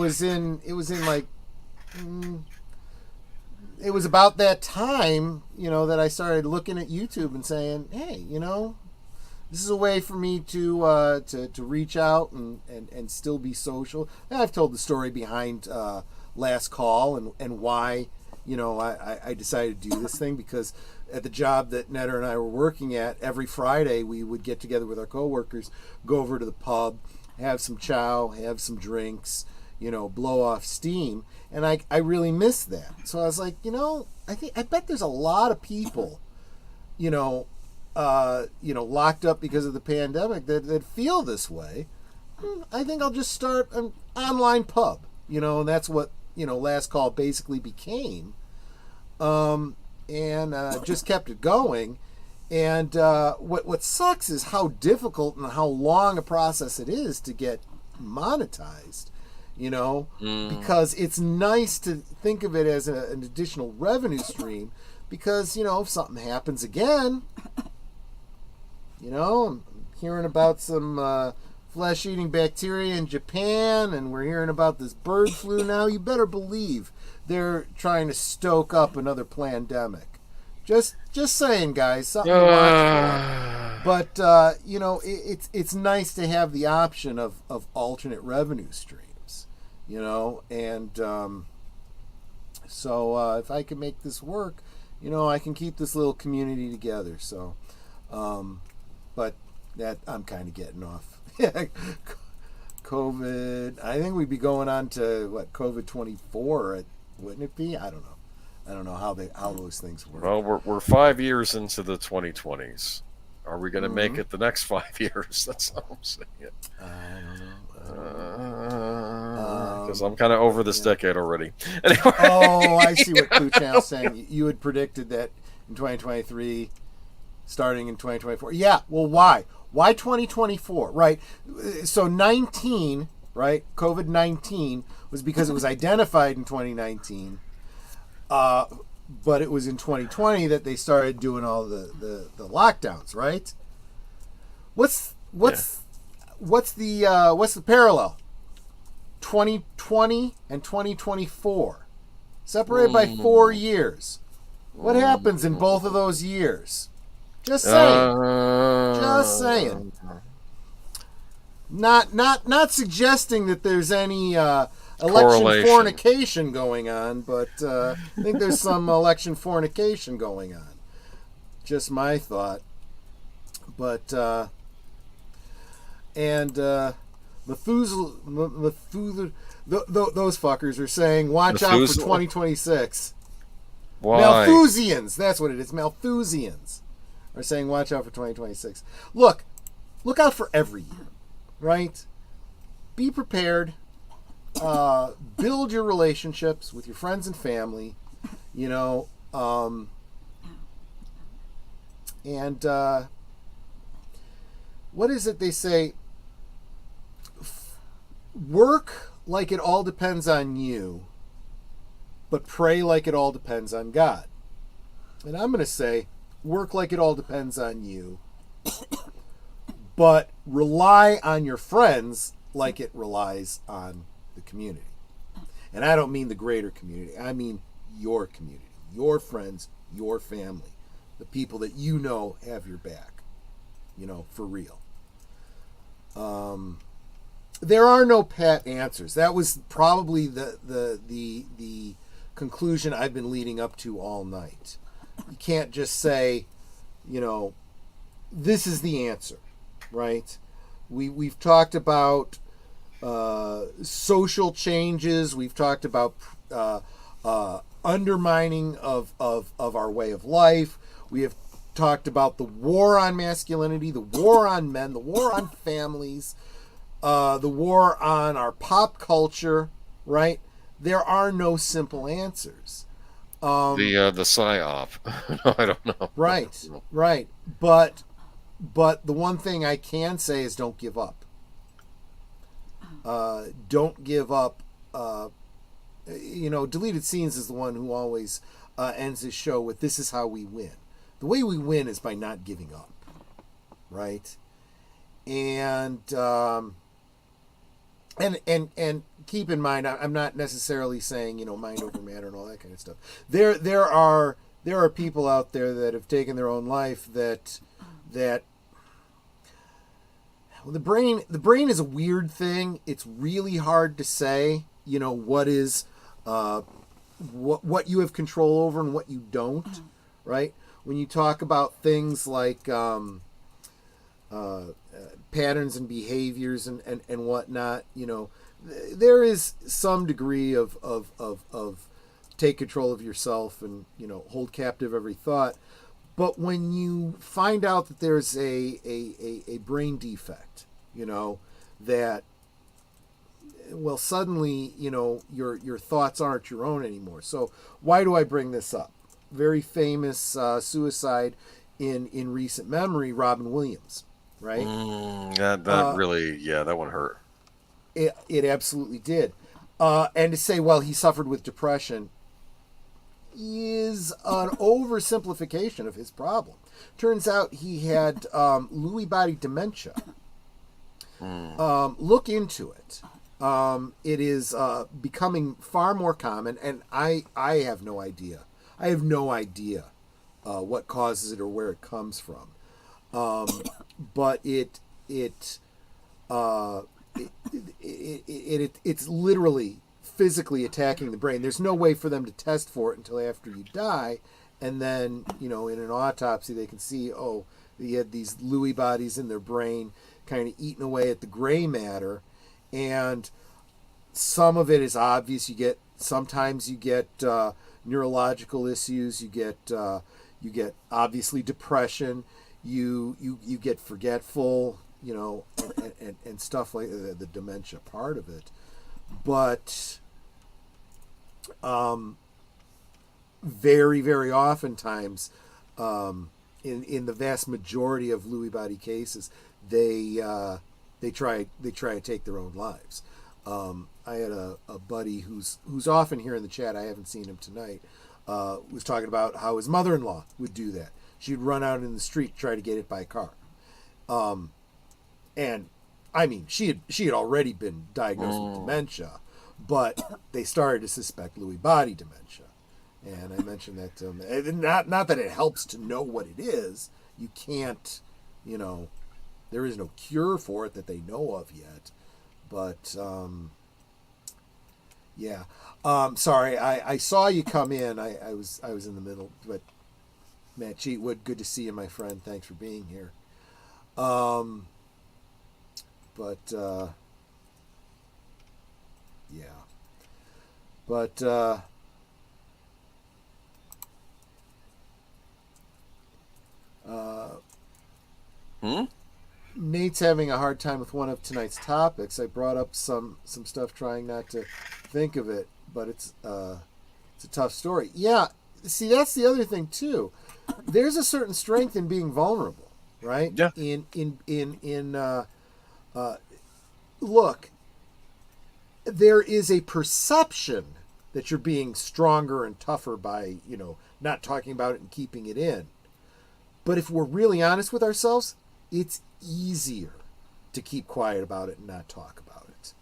it was about that time, that I started looking at YouTube and saying, hey, this is a way for me to reach out and still be social. And I've told the story behind Last Call and why, I decided to do this thing, because at the job that Netter and I were working at, every Friday we would get together with our coworkers, go over to the pub, have some chow, have some drinks, blow off steam. And I really missed that. So I was like, I bet there's a lot of people, locked up because of the pandemic that feel this way. I think I'll just start an online pub, and that's what, Last Call basically became. And just kept it going. And what sucks is how difficult and how long a process it is to get monetized, because it's nice to think of it as an additional revenue stream, because, if something happens again, I'm hearing about some flesh-eating bacteria in Japan, and we're hearing about this bird flu now. You better believe they're trying to stoke up another pandemic. Just saying, guys, something to watch for. But it's nice to have the option of alternate revenue streams, and so if I can make this work, I can keep this little community together. So, but that I'm kind of getting off. COVID. I think we'd be going on to COVID 24, wouldn't it be? I don't know. I don't know how those things work. Well, we're 5 years into the 2020s. Are we going to make it the next 5 years? That's all I'm saying. I don't know. Because I'm kind of over this decade already. Anyway. Oh, I see what Clue Channel's saying. You had predicted that in 2023, starting in 2024. Yeah, well, why? Why 2024? Right. So 19, right? COVID-19 was because it was identified in 2019. But it was in 2020 that they started doing all the lockdowns, right? What's the parallel? 2020 and 2024, separated by 4 years. What happens in both of those years? Just saying. Just saying. Not suggesting that there's any election fornication going on, but I think there's some election fornication going on. Just my thought. But Methuselah, those fuckers are saying, watch out for 2026. Why? Malthusians, that's what it is. Malthusians are saying, watch out for 2026. Look, look out for every year, right? Be prepared. Build your relationships with your friends and family, you know, and what is it they say? Work like it all depends on you, but pray like it all depends on God. And I'm going to say, work like it all depends on you, but rely on your friends like it relies on the community. And I don't mean the greater community. I mean your community, your friends, your family, the people that you know have your back, you know, for real. There are no pat answers. That was probably the conclusion I've been leading up to all night. You can't just say, you know, this is the answer, right? We've talked about social changes. We've talked about undermining of our way of life. We have talked about the war on masculinity, the war on men, the war on families, the war on our pop culture, right? There are no simple answers. The psyop. No, I don't know. Right, right. But the one thing I can say is don't give up. Don't give up. You know, Deleted Scenes is the one who always ends his show with, "This is how we win." The way we win is by not giving up, right? And keep in mind, I'm not necessarily saying, you know, mind over matter and all that kind of stuff. There are people out there that have taken their own life that well, the brain is a weird thing. It's really hard to say, you know, what is what you have control over and what you don't, right? When you talk about things like patterns and behaviors and whatnot, you know, there is some degree of take control of yourself and, you know, hold captive every thought. But when you find out that there's a brain defect, you know, that, well, suddenly, you know, your thoughts aren't your own anymore. So why do I bring this up? Very famous suicide in recent memory, Robin Williams, right? That really, yeah, that one hurt. It absolutely did. And to say, well, he suffered with depression is an oversimplification of his problem. Turns out he had Lewy body dementia. Look into it. It is becoming far more common, and I have no idea. I have no idea what causes it or where it comes from. But it's literally physically attacking the brain. There's no way for them to test for it until after you die, and then, you know, in an autopsy they can see, oh, he had these Lewy bodies in their brain kind of eating away at the gray matter, and some of it is obvious. Sometimes you get neurological issues. You get obviously depression. You get forgetful, you know, and stuff like the dementia part of it. But very, very oftentimes, in the vast majority of Lewy body cases, they try to take their own lives. I had a buddy who's often here in the chat. I haven't seen him tonight. Was talking about how his mother-in-law would do that. She'd run out in the street, try to get hit by a car. And I mean, she had already been diagnosed with dementia, but they started to suspect Lewy body dementia. And I mentioned that to him. Not that it helps to know what it is. You can't, you know, there is no cure for it that they know of yet. But yeah. Sorry, I saw you come in. I was in the middle, but Matt Cheatwood, good to see you, my friend. Thanks for being here. But yeah. But Nate's having a hard time with one of tonight's topics. I brought up some stuff trying not to think of it, but it's a tough story. Yeah, see, that's the other thing too. There's a certain strength in being vulnerable, right? Yeah. Look, there is a perception that you're being stronger and tougher by, not talking about it and keeping it in. But if we're really honest with ourselves, it's easier to keep quiet about it and not talk about it.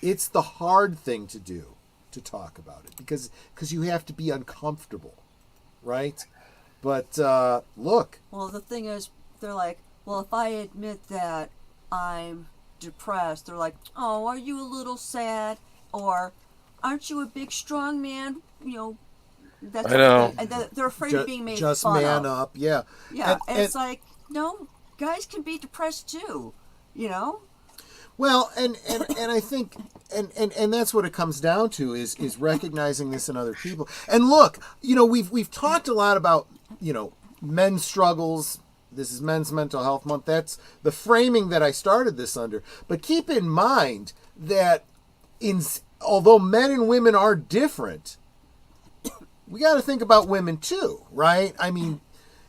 It's the hard thing to do, to talk about it, because you have to be uncomfortable, right? But look. Well, the thing is, they're like, well, if I admit that I'm depressed, they're like, oh, are you a little sad? Or aren't you a big, strong man? That's I know. And they're afraid of being made just fun man of. up, yeah. Yeah, and it's like, no, guys can be depressed too, Well, and I think and that's what it comes down to is recognizing this in other people. And look, we've talked a lot about, men's struggles. This is Men's Mental Health Month. That's the framing that I started this under. But keep in mind that although men and women are different, we got to think about women too, right? I mean,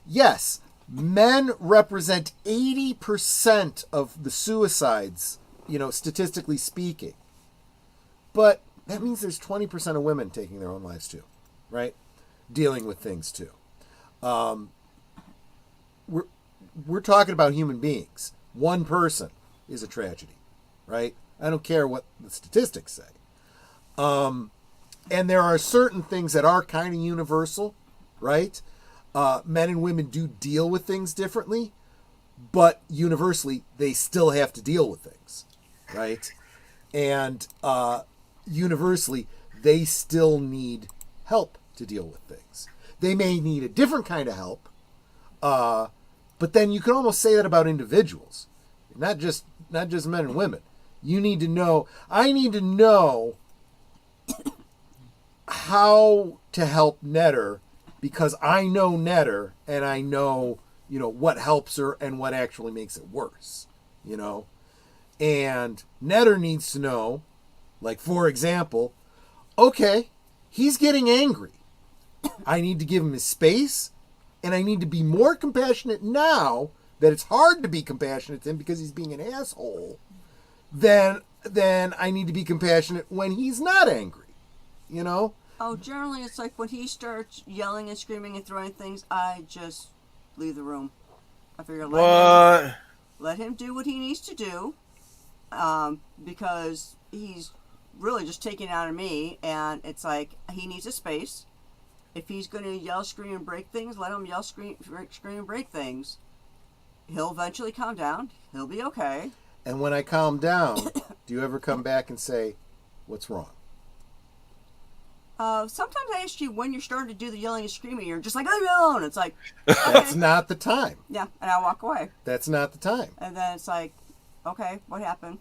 yes, men represent 80% of the suicides, statistically speaking. But that means there's 20% of women taking their own lives too, right? Dealing with things too. We're talking about human beings. One person is a tragedy, right? I don't care what the statistics say. And there are certain things that are kind of universal, right? Men and women do deal with things differently, but universally, they still have to deal with things, right? And universally, they still need help to deal with things. They may need a different kind of help, but then you can almost say that about individuals, not just men and women. You need to know. I need to know how to help Netter because I know Netter and I know, what helps her and what actually makes it worse, And Netter needs to know, like, for example, okay, he's getting angry. I need to give him his space and I need to be more compassionate now that it's hard to be compassionate to him because he's being an asshole than I need to be compassionate when he's not angry. Oh, generally it's like when he starts yelling and screaming and throwing things, I just leave the room. I figure let him do what he needs to do, because he's really just taking it out of me, and it's like he needs a space. If he's going to yell, scream, and break things, let him yell, scream, and break things. He'll eventually calm down. He'll be okay. And when I calm down, do you ever come back and say, what's wrong? Sometimes I ask you when you're starting to do the yelling and screaming, you're just like, leave me alone. It's like, okay. That's not the time. Yeah, and I walk away. That's not the time. And then it's like, okay, what happened?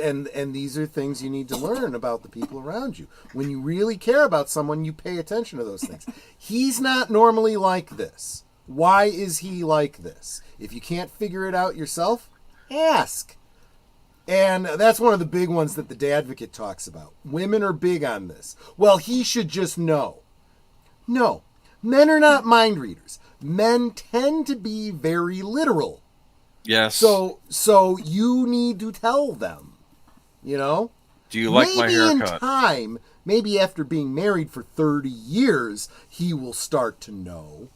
And these are things you need to learn about the people around you. When you really care about someone, you pay attention to those things. He's not normally like this. Why is he like this? If you can't figure it out yourself, ask. And that's one of the big ones that the Dadvocate talks about. Women are big on this. Well, he should just know. No, men are not mind readers. Men tend to be very literal. Yes. So you need to tell them, Do you like my haircut? Maybe in time, maybe after being married for 30 years, he will start to know.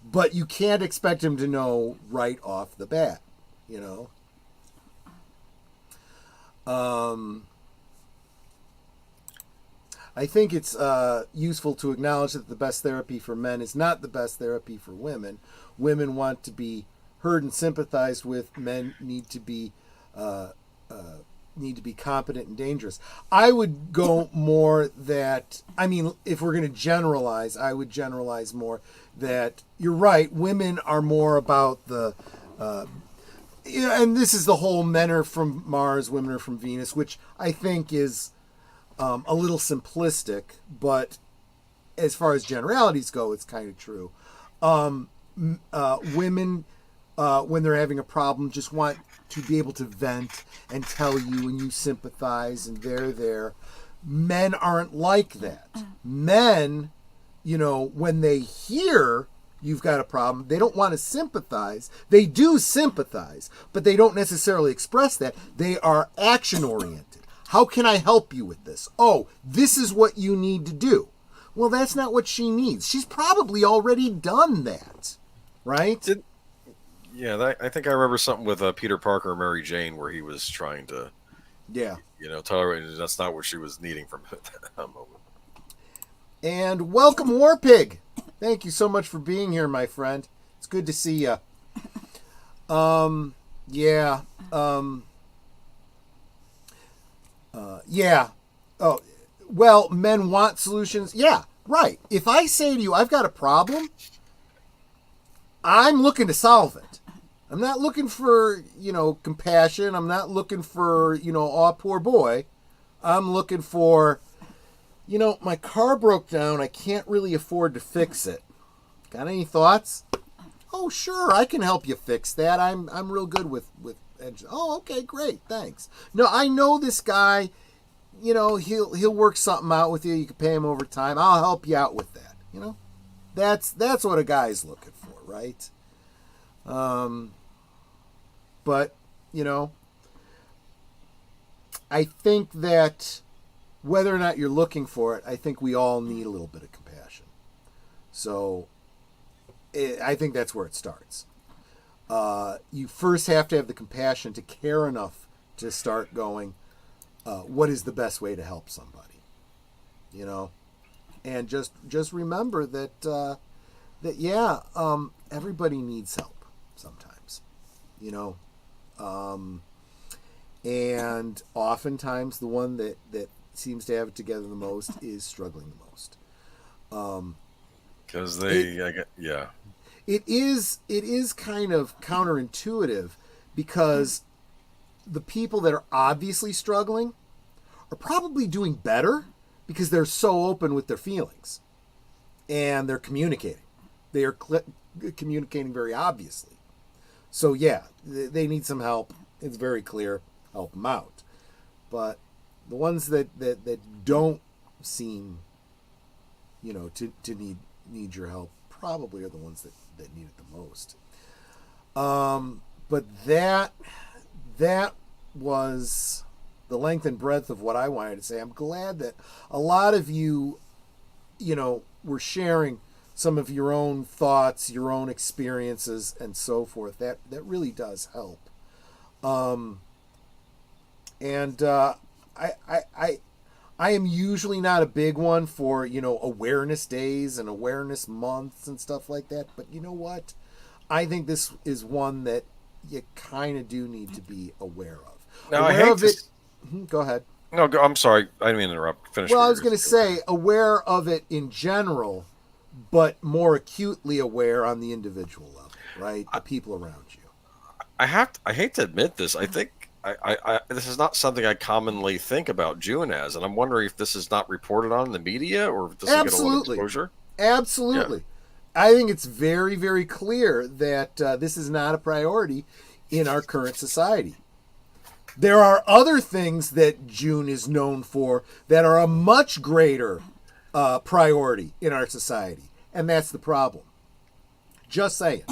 But you can't expect him to know right off the bat, I think it's useful to acknowledge that the best therapy for men is not the best therapy for women. Women want to be heard and sympathized with. Men need to be competent and dangerous. I would go more that, if we're going to generalize, I would generalize more that you're right. Women are more about the, and this is the whole men are from Mars, women are from Venus, which I think is a little simplistic, but as far as generalities go, it's kind of true. Women, when they're having a problem, just want to be able to vent and tell you and you sympathize and they're there. Men aren't like that. Men, when they hear you've got a problem, they don't want to sympathize. They do sympathize, but they don't necessarily express that. They are action-oriented. How can I help you with this? Oh, this is what you need to do. Well, that's not what she needs. She's probably already done that, right? I think I remember something with Peter Parker and Mary Jane where he was trying to, tell her that's not what she was needing from that moment. And welcome, Warpig. Thank you so much for being here, my friend. It's good to see you. Oh, well, men want solutions. Yeah, right. If I say to you, I've got a problem, I'm looking to solve it. I'm not looking for, compassion. I'm not looking for, oh, poor boy. I'm looking for, my car broke down. I can't really afford to fix it. Got any thoughts? Oh, sure, I can help you fix that. I'm real good with engines. Oh, okay, great, thanks. No, I know this guy. He'll work something out with you. You can pay him overtime. I'll help you out with that. That's what a guy's looking for, right? But I think that whether or not you're looking for it, I think we all need a little bit of compassion. So I think that's where it starts. You first have to have the compassion to care enough to start going, what is the best way to help somebody? And just remember that everybody needs help sometimes, and oftentimes the one that seems to have it together the most is struggling the most. Because it is kind of counterintuitive because the people that are obviously struggling are probably doing better because they're so open with their feelings and they're communicating. They are communicating very obviously. So yeah, they need some help. It's very clear. Help them out. But the ones that don't seem, to need your help probably are the ones that need it the most. But that was the length and breadth of what I wanted to say. I'm glad that a lot of you, were sharing some of your own thoughts, your own experiences, and so forth. That really does help. I am usually not a big one for, awareness days and awareness months and stuff like that. But you know what? I think this is one that you kind of do need to be aware of. Now, aware of it. Go ahead. No, I'm sorry. I didn't mean to interrupt. Finish. Well, I was going to say aware of it in general, but more acutely aware on the individual level, right? The people around you. I hate to admit this. I think this is not something I commonly think about June as, and I'm wondering if this is not reported on in the media or if this will get a lot of exposure. Absolutely. Yeah. I think it's very, very clear that this is not a priority in our current society. There are other things that June is known for that are a much greater priority in our society, and that's the problem. Just saying.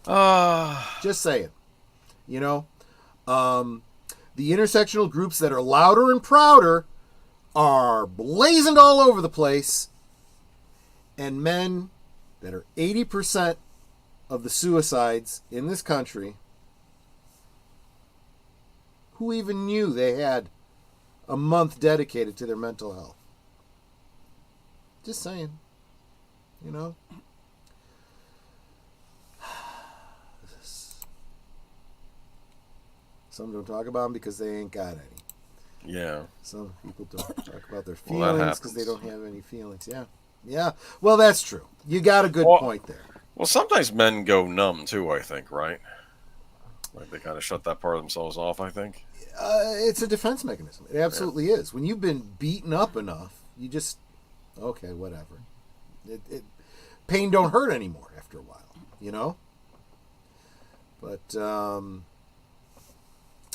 Just saying. The intersectional groups that are louder and prouder are blazoned all over the place, and men that are 80% of the suicides in this country, who even knew they had a month dedicated to their mental health? Just saying. Some don't talk about them because they ain't got any. Yeah. Some people don't talk about their feelings because they don't have any feelings. Yeah. Yeah. Well, that's true. You got a good point there. Well, sometimes men go numb too, I think, right? Like they kind of shut that part of themselves off, I think. It's a defense mechanism. It absolutely is. When you've been beaten up enough, you just, okay, whatever. Pain don't hurt anymore after a while, But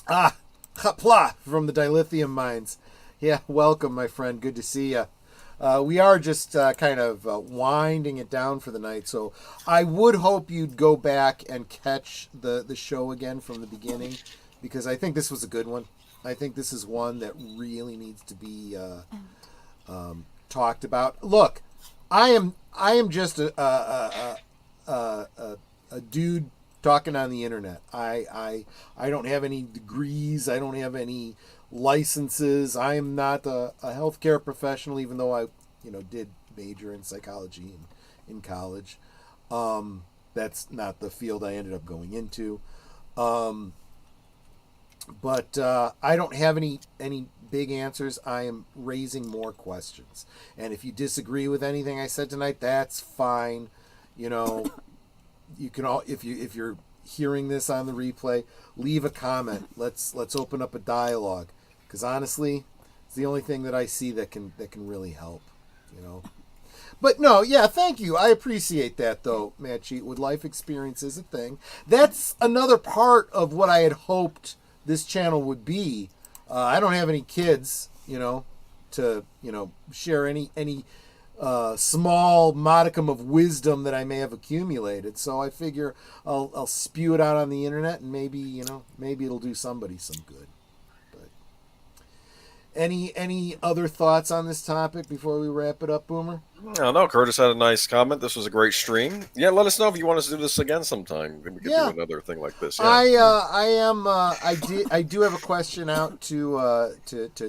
Hapla from the dilithium mines. Yeah, welcome, my friend. Good to see you. We are just kind of winding it down for the night, so I would hope you'd go back and catch the show again from the beginning, because I think this was a good one. I think this is one that really needs to be talked about. Look, I am just a dude talking on the internet. I don't have any degrees. I don't have any licenses. I am not a healthcare professional, even though I did major in psychology in college. That's not the field I ended up going into. But I don't have any big answers. I am raising more questions. And if you disagree with anything I said tonight, that's fine. You can all, if you're hearing this on the replay, leave a comment. Let's open up a dialogue, because honestly, it's the only thing that I see that can really help. But no, yeah, thank you. I appreciate that, though, Matt Cheatwood. Life experience is a thing. That's another part of what I had hoped this channel would be. I don't have any kids, to share any small modicum of wisdom that I may have accumulated. So I figure I'll spew it out on the internet, and maybe it'll do somebody some good. But any other thoughts on this topic before we wrap it up, Boomer? No, Curtis had a nice comment. This was a great stream. Yeah, let us know if you want us to do this again sometime. We could do another thing like this. Yeah. I do have a question out to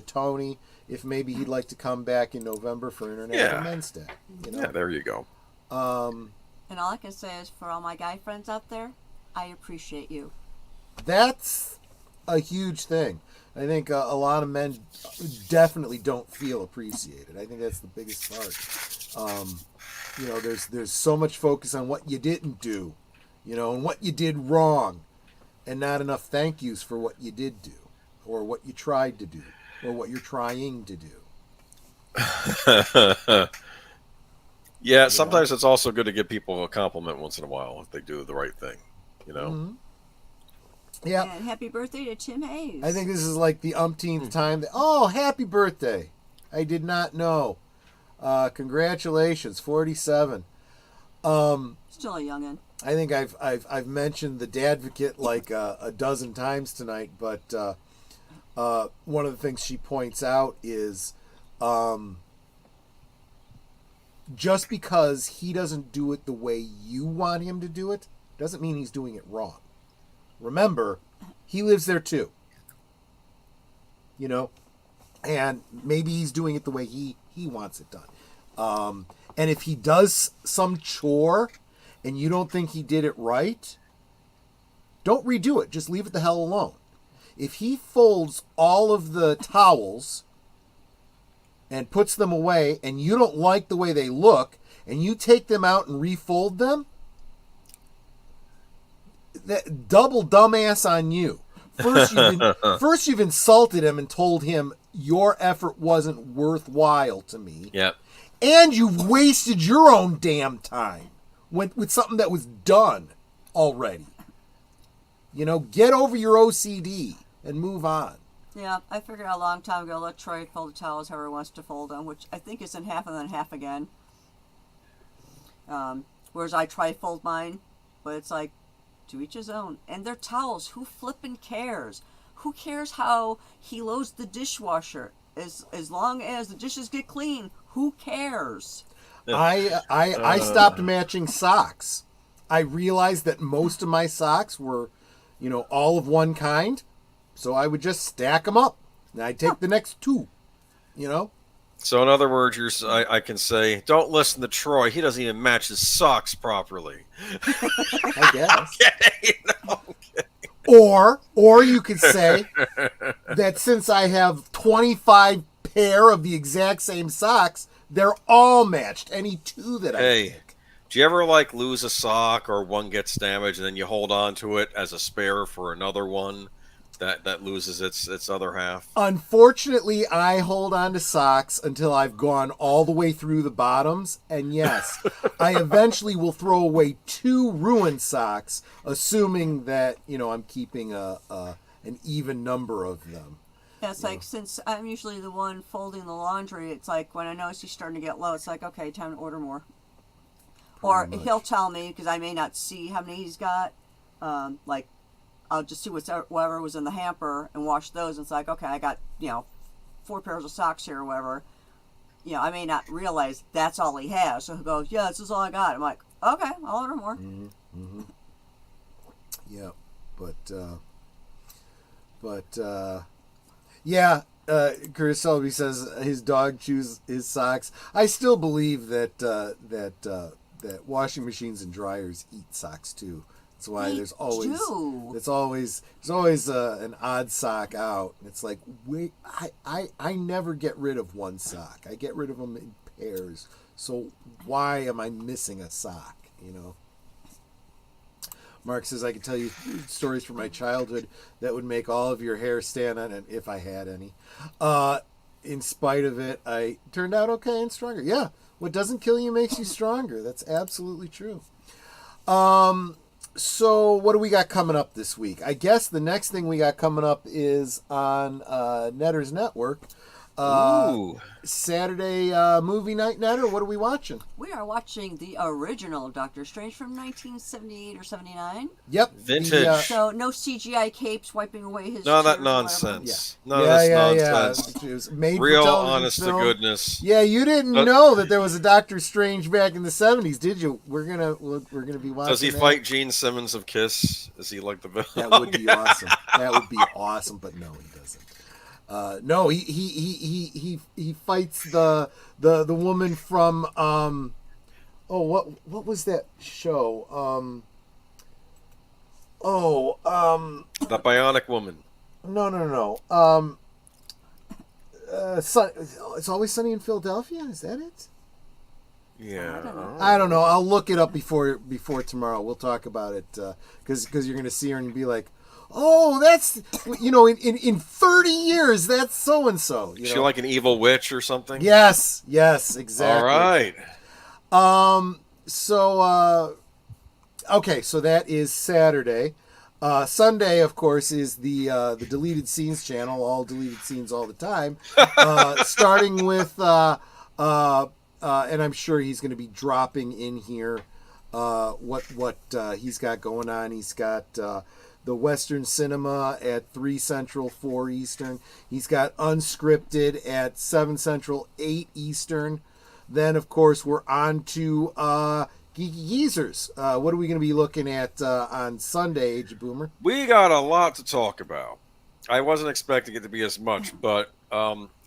Tony, if maybe he'd like to come back in November for International Men's Day. Yeah, there you go. And all I can say is, for all my guy friends out there, I appreciate you. That's a huge thing. I think a lot of men definitely don't feel appreciated. I think that's the biggest part. There's so much focus on what you didn't do, and what you did wrong, and not enough thank yous for what you did do, or what you tried to do, or what you're trying to do. Yeah, sometimes it's also good to give people a compliment once in a while if they do the right thing, Mm-hmm. Yeah. And happy birthday to Tim Hayes. I think this is like the umpteenth time that, happy birthday. I did not know. Congratulations, 47. Still a youngin'. I think I've mentioned the Dadvocate like a dozen times tonight, but one of the things she points out is just because he doesn't do it the way you want him to do it doesn't mean he's doing it wrong. Remember, he lives there too. And maybe he's doing it the way he wants it done. And if he does some chore and you don't think he did it right, don't redo it. Just leave it the hell alone. If he folds all of the towels and puts them away and you don't like the way they look and you take them out and refold them, that double dumbass on you. First you've insulted him and told him your effort wasn't worthwhile to me. Yep. And you've wasted your own damn time with something that was done already. Get over your OCD and move on. Yeah, I figured out a long time ago, let Troy fold the towels however he wants to fold them, which I think is in half and then half again. Whereas I try to fold mine, but it's like, to each his own. And they're towels. Who flippin' cares? Who cares how he loads the dishwasher? As long as the dishes get clean, who cares? I stopped matching socks. I realized that most of my socks were, all of one kind. So I would just stack them up. And I'd take the next two, So in other words, I can say, don't listen to Troy. He doesn't even match his socks properly. I guess. Okay. Or you could say that since I have 25 pair of the exact same socks, they're all matched. Any two that I pick. Do you ever lose a sock or one gets damaged and then you hold on to it as a spare for another one? that loses its other half. Unfortunately, I hold on to socks until I've gone all the way through the bottoms, and yes, I eventually will throw away 2 ruined socks, assuming that I'm keeping an even number of them. Yeah, it's like, since I'm usually the one folding the laundry, it's like when I notice he's starting to get low, it's like, okay, time to order more. Or he'll tell me, because I may not see how many he's got. Like, I'll just see whatever was in the hamper and wash those. And it's like, okay, I got 4 pairs of socks here or whatever. I may not realize that's all he has. So he'll go, yeah, this is all I got. I'm like, okay, I'll order more. Mm-hmm. Yeah, yeah. Chris Selby says his dog chews his socks. I still believe that washing machines and dryers eat socks too. That's why there's always an odd sock out. It's like, wait, I never get rid of one sock. I get rid of them in pairs. So why am I missing a sock? Mark says, I can tell you stories from my childhood that would make all of your hair stand on it if I had any. In spite of it, I turned out okay and stronger. Yeah, what doesn't kill you makes you stronger. That's absolutely true. So what do we got coming up this week? I guess the next thing we got coming up is on Netter's Network. Saturday movie night, Netter. What are we watching? We are watching the original Doctor Strange from 1978 or 79. Yep. Vintage. So no CGI capes wiping away his None of that tears or nonsense. Yeah. None of this nonsense. It was made Real, for television honest film. to goodness. Yeah, you didn't know that there was a Doctor Strange back in the 70s, did you? We're gonna be watching. Does he fight Gene Simmons of Kiss? Is he like the villain? That would be awesome. That would be awesome, but no, he doesn't. No, he fights the woman from what was that show? The Bionic Woman. No. It's Always Sunny in Philadelphia. Is that it? Yeah. I don't know. I'll look it up before tomorrow. We'll talk about it because you're gonna see her and be like, oh, that's in 30 years that's so and so. Is she like an evil witch or something? Yes, exactly. All right. So that is Saturday. Sunday, of course, is the deleted scenes channel. All deleted scenes all the time. Starting with and I'm sure he's going to be dropping in here what he's got going on. He's got the Western Cinema at 3 Central, 4 Eastern. He's got Unscripted at 7 Central, 8 Eastern. Then, of course, we're on to Geeky Geezers. What are we going to be looking at on Sunday, Age of Boomer? We got a lot to talk about. I wasn't expecting it to be as much, but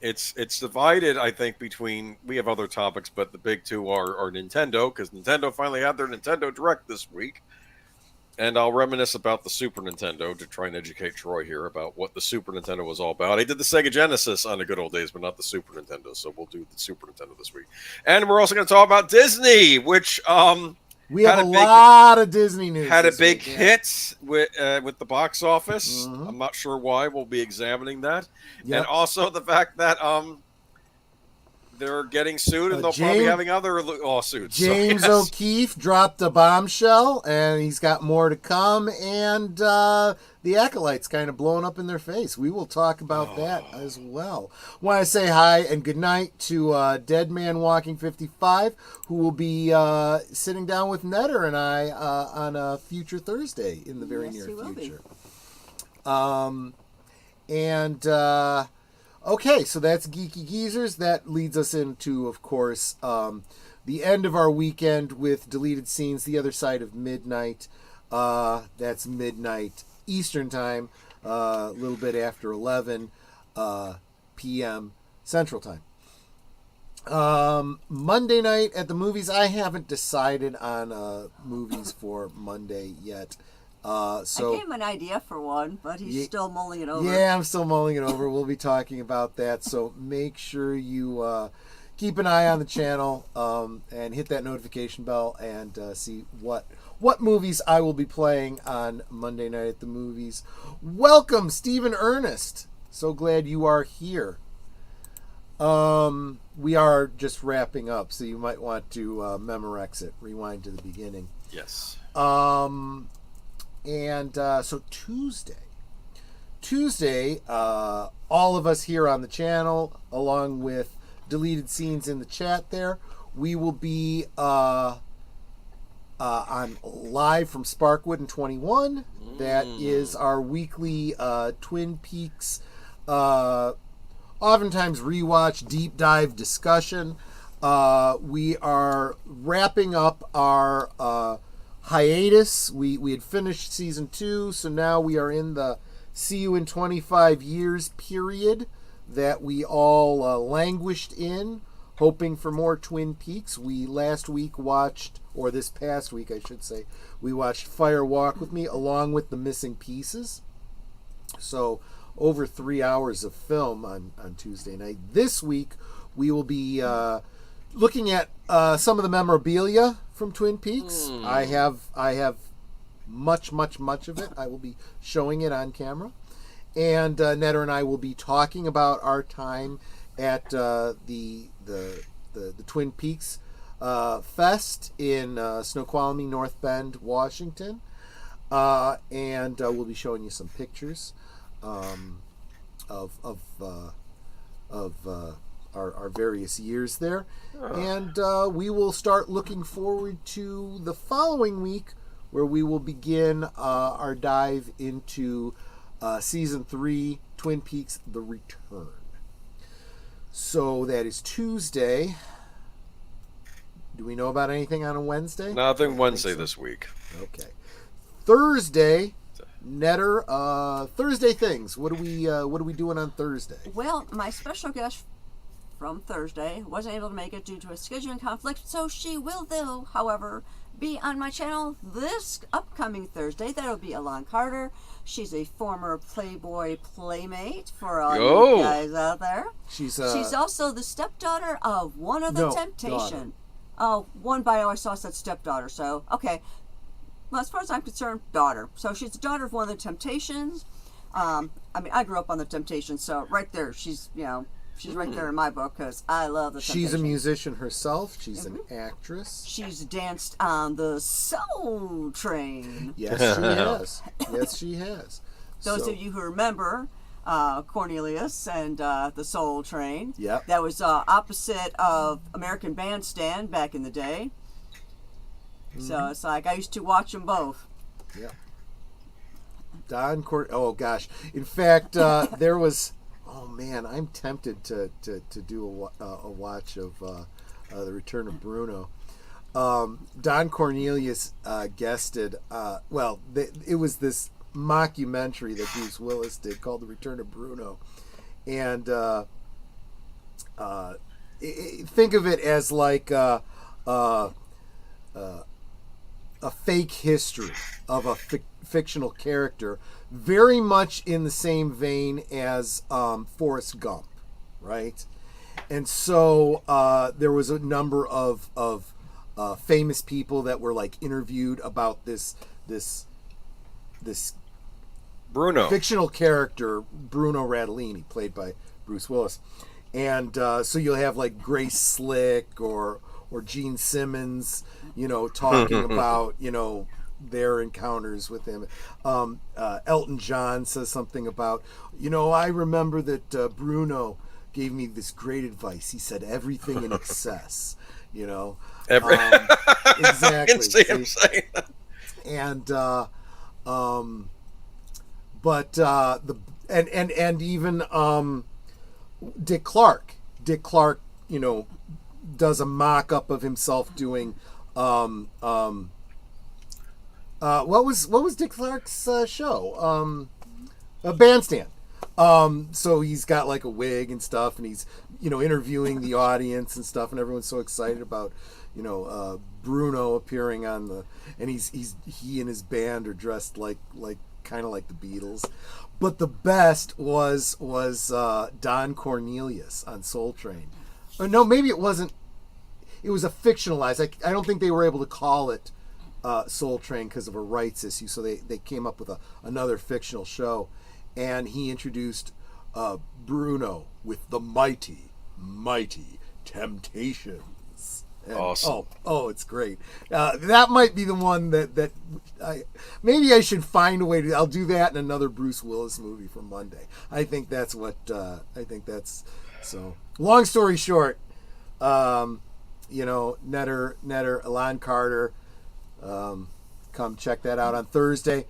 it's divided, I think, between... We have other topics, but the big two are Nintendo, because Nintendo finally had their Nintendo Direct this week. And I'll reminisce about the Super Nintendo to try and educate Troy here about what the Super Nintendo was all about. I did the Sega Genesis on the good old days, but not the Super Nintendo. So we'll do the Super Nintendo this week. And we're also going to talk about Disney, which we have a lot of Disney news. Had a big hit with the box office. Mm-hmm. I'm not sure why. We'll be examining that. Yep. And also the fact that they're getting sued, and they'll probably be having other lawsuits. James O'Keefe dropped a bombshell, and he's got more to come, and the Acolytes kind of blowing up in their face. We will talk about that as well. Want to say hi and good night to Dead Man Walking 55, who will be sitting down with Netter and I on a future Thursday in the very near future. Okay, so that's Geeky Geezers. That leads us into, of course, the end of our weekend with Deleted Scenes, The Other Side of Midnight. That's midnight Eastern Time, a little bit after 11 p.m. Central Time. Monday night at the movies. I haven't decided on movies for Monday yet. I gave him an idea for one, but he's still mulling it over. Yeah, I'm still mulling it over. We'll be talking about that. So make sure you keep an eye on the channel and hit that notification bell and see what what movies I will be playing on Monday Night at the Movies. Welcome, Stephen Ernest. So glad you are here. We are just wrapping up, so you might want to Memorex it, rewind to the beginning. Yes. So Tuesday, all of us here on the channel, along with deleted scenes in the chat there, we will be on live from Sparkwood and 21. That is our weekly Twin Peaks, oftentimes rewatch, deep dive discussion. We are wrapping up our hiatus. We had finished season 2, so now we are in the see you in 25 years period that we all languished in, hoping for more Twin Peaks. We last week watched, or this past week I should say, we watched Fire Walk with Me along with The Missing Pieces. So over 3 hours of film on Tuesday night. This week we will be looking at some of the memorabilia from Twin Peaks. I have much of it. I will be showing it on camera. And Netter and I will be talking about our time at the Twin Peaks Fest in Snoqualmie, North Bend, Washington. And we'll be showing you some pictures of our various years there. And we will start looking forward to the following week, where we will begin our dive into Season 3, Twin Peaks: The Return. So that is Tuesday. Do we know about anything on a Wednesday? Nothing Wednesday this week. Okay. Thursday, Netter. Thursday things. What are we doing on Thursday? Well, my special guest from Thursday wasn't able to make it due to a scheduling conflict, so she will, though, however, be on my channel this upcoming Thursday. That'll be Alon Carter. She's a former Playboy playmate for all you guys out there. She's also the stepdaughter of one of the Temptation. Daughter. Oh, one bio I saw said stepdaughter, so okay. Well, as far as I'm concerned, daughter. So she's the daughter of one of the Temptations. I grew up on the Temptations, so right there, she's right there in my book because I love the Temptations. She's a musician herself. She's an actress. She's danced on the Soul Train. Yes, she has. Yes, she has. Those of you who remember Cornelius and the Soul Train. Yep. That was opposite of American Bandstand back in the day. So it's like I used to watch them both. Yeah. Oh gosh. In fact, there was. Oh man, I'm tempted to do a watch of The Return of Bruno. Don Cornelius guested. It was this mockumentary that Bruce Willis did called The Return of Bruno, and think of it as like a fake history of a fictional character, very much in the same vein as Forrest Gump, right? And so there was a number of famous people that were like interviewed about this Bruno fictional character, Bruno Radellini, played by Bruce Willis. And so you'll have like Grace Slick or Gene Simmons, talking about, their encounters with him. Elton John says something about, I remember that Bruno gave me this great advice. He said everything in excess, Exactly. Exactly. I can see him saying that. And even Dick Clark, does a mock-up of himself doing what was Dick Clark's show? A Bandstand. So he's got like a wig and stuff, and he's interviewing the audience and stuff, and everyone's so excited about Bruno appearing on the, and he and his band are dressed like kind of like the Beatles. But the best was Don Cornelius on Soul Train. Or no, maybe it wasn't. It was a fictionalized. I don't think they were able to call it Soul Train because of a rights issue. So they came up with another fictional show, and he introduced Bruno with the mighty Temptations. And, awesome. Oh, it's great. That might be the one that maybe I should find a way to. I'll do that in another Bruce Willis movie for Monday. I think that's what. So. Long story short, Netter, Alon Carter, come check that out on Thursday.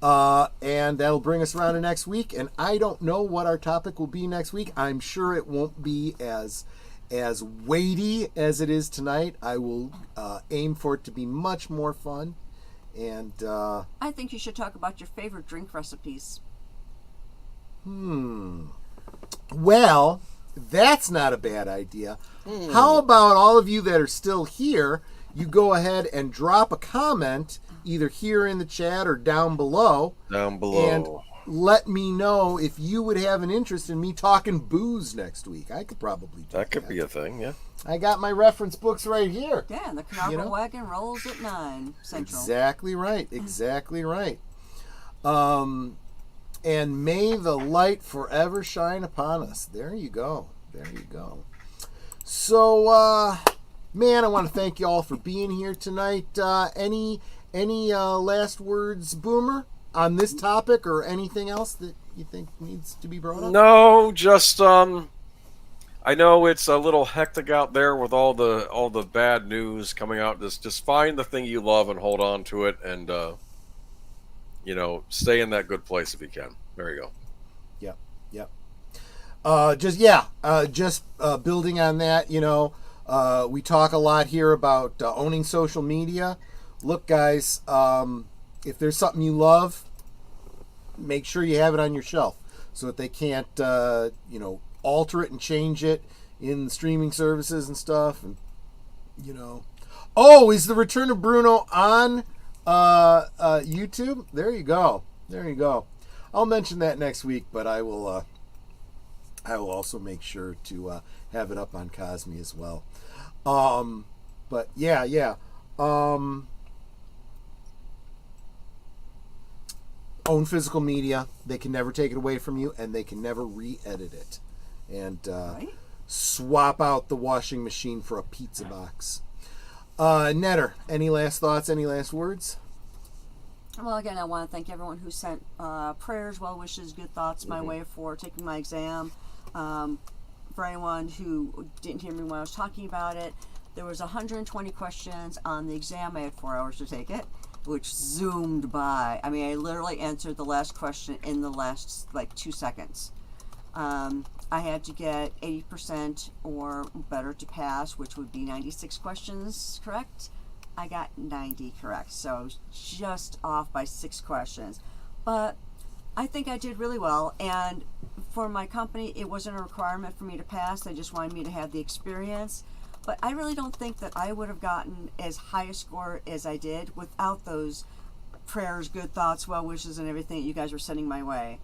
And that'll bring us around to next week. And I don't know what our topic will be next week. I'm sure it won't be as weighty as it is tonight. I will aim for it to be much more fun. And I think you should talk about your favorite drink recipes. Well, that's not a bad idea. How about all of you that are still here, you go ahead and drop a comment either here in the chat or down below. And let me know if you would have an interest in me talking booze next week. I could probably do that. That could be a thing, yeah. I got my reference books right here. Yeah, and the Carnarvon wagon rolls at 9 Central. Exactly right. And may the light forever shine upon us. There you go. So, man, I want to thank you all for being here tonight. Any last words, Boomer, on this topic or anything else that you think needs to be brought up? No, just I know it's a little hectic out there with all the bad news coming out. Just find the thing you love and hold on to it, and stay in that good place if you can. There you go. Yep. Just building on that, we talk a lot here about owning social media. Look, guys, if there's something you love, make sure you have it on your shelf so that they can't, alter it and change it in the streaming services and stuff. And, is the Return of Bruno on YouTube? There you go. I'll mention that next week, but I will also make sure to have it up on Cosme as well. But yeah. Own physical media. They can never take it away from you, and they can never re-edit it. And swap out the washing machine for a pizza box. Netter, any last thoughts? Any last words? Well, again, I want to thank everyone who sent prayers, well wishes, good thoughts my way for taking my exam. For anyone who didn't hear me when I was talking about it, there was 120 questions on the exam. I had 4 hours to take it, which zoomed by. I mean, I literally answered the last question in the last 2 seconds. I had to get 80% or better to pass, which would be 96 questions correct. I got 90 correct, so I was just off by 6 questions. But I think I did really well, and for my company, it wasn't a requirement for me to pass. They just wanted me to have the experience. But I really don't think that I would have gotten as high a score as I did without those prayers, good thoughts, well wishes, and everything that you guys were sending my way.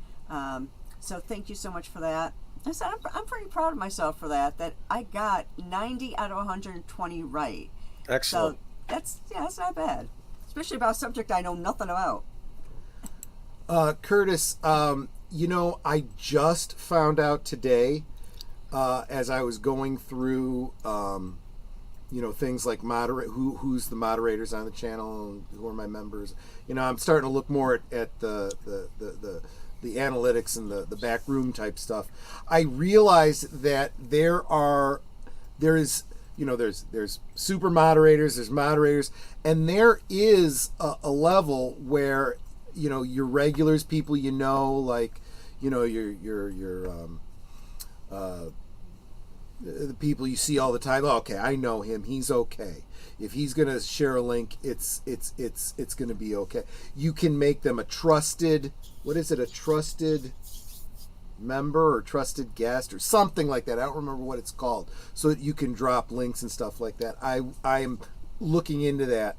So thank you so much for that. I said I'm pretty proud of myself for that I got 90 out of 120 right. Excellent. So that's not bad, especially about a subject I know nothing about. Curtis, I just found out today, as I was going through, things like who's the moderators on the channel and who are my members. I'm starting to look more at the analytics and the back room type stuff. I realized that there's super moderators, there's moderators, and there is a level where your regulars, people like the people you see all the time. Oh, okay, I know him. He's okay. If he's gonna share a link, it's gonna be okay. You can make them a trusted. What is it? A trusted member or trusted guest or something like that. I don't remember what it's called. So that you can drop links and stuff like that. I'm looking into that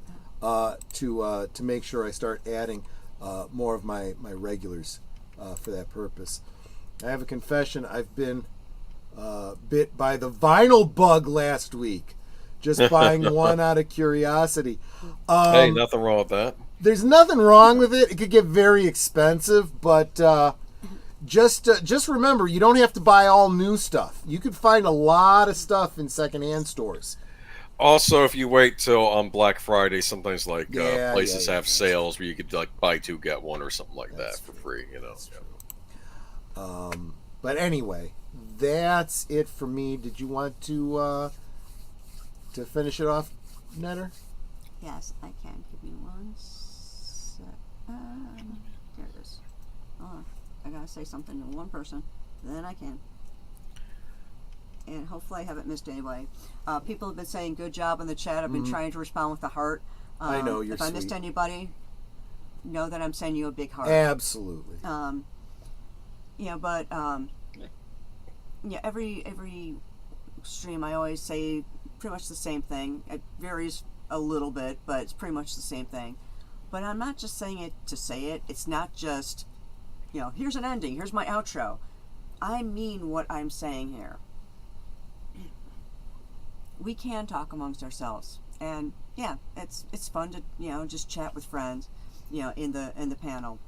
to make sure I start adding more of my regulars for that purpose. I have a confession. I've been bit by the vinyl bug last week. just buying one out of curiosity. Hey, nothing wrong with that. There's nothing wrong with it. It could get very expensive, but just remember, you don't have to buy all new stuff. You could find a lot of stuff in secondhand stores. Also, if you wait till on Black Friday, sometimes like places yeah, have sales where you could like buy two get one or something like that for free. You know. But anyway, that's it for me. Did you want to finish it off, Netter? Yes, I can. Give me one sec. There it is. Oh, I gotta say something to one person, then I can. And hopefully I haven't missed anybody. People have been saying good job in the chat. I've been trying to respond with the heart. I know, you're If I sweet. missed anybody, know that I'm sending you a big heart. Absolutely. Every stream I always say pretty much the same thing. It varies a little bit, but it's pretty much the same thing. But I'm not just saying it to say it. It's not just, here's an ending, here's my outro. I mean what I'm saying here. We can talk amongst ourselves, and yeah, it's fun to just chat with friends, in the panel.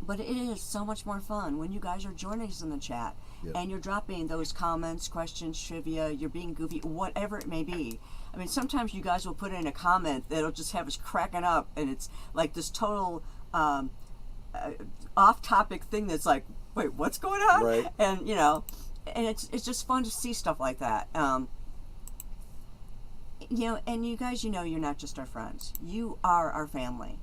But it is so much more fun when you guys are joining us in the chat, and you're dropping those comments, questions, trivia. You're being goofy, whatever it may be. I mean, sometimes you guys will put in a comment that'll just have us cracking up, and it's like this total off-topic thing that's like, wait, what's going on? Right. And and it's just fun to see stuff like that. And you guys, you're not just our friends. You are our family.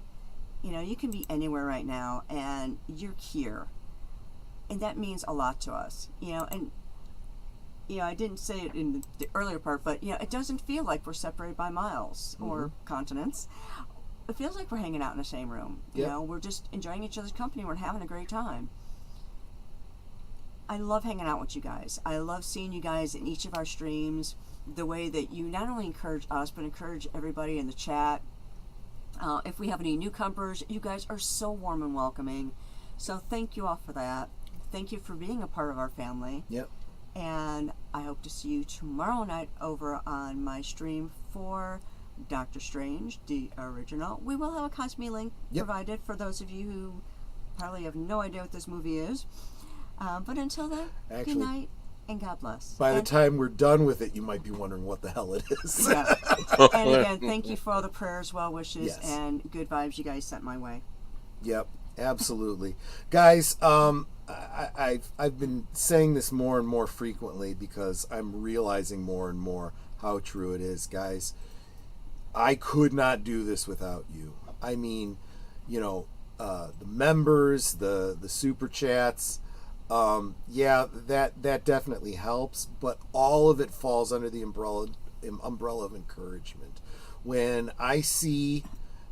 You can be anywhere right now, and you're here. And that means a lot to us. And, I didn't say it in the earlier part, but, it doesn't feel like we're separated by miles or continents. It feels like we're hanging out in the same room. We're just enjoying each other's company. We're having a great time. I love hanging out with you guys. I love seeing you guys in each of our streams. The way that you not only encourage us, but encourage everybody in the chat. If we have any newcomers, you guys are so warm and welcoming. So thank you all for that. Thank you for being a part of our family. Yep. And I hope to see you tomorrow night over on my stream for Doctor Strange, the original. We will have a Cosme link provided for those of you who probably have no idea what this movie is. But until then, good night and God bless. By the time we're done with it, you might be wondering what the hell it is. Yeah. And again, thank you for all the prayers, well wishes, and good vibes you guys sent my way. Yep, absolutely. Guys, I've been saying this more and more frequently because I'm realizing more and more how true it is. Guys, I could not do this without you. I mean, the members, the super chats, that definitely helps, but all of it falls under the umbrella of encouragement. When I see,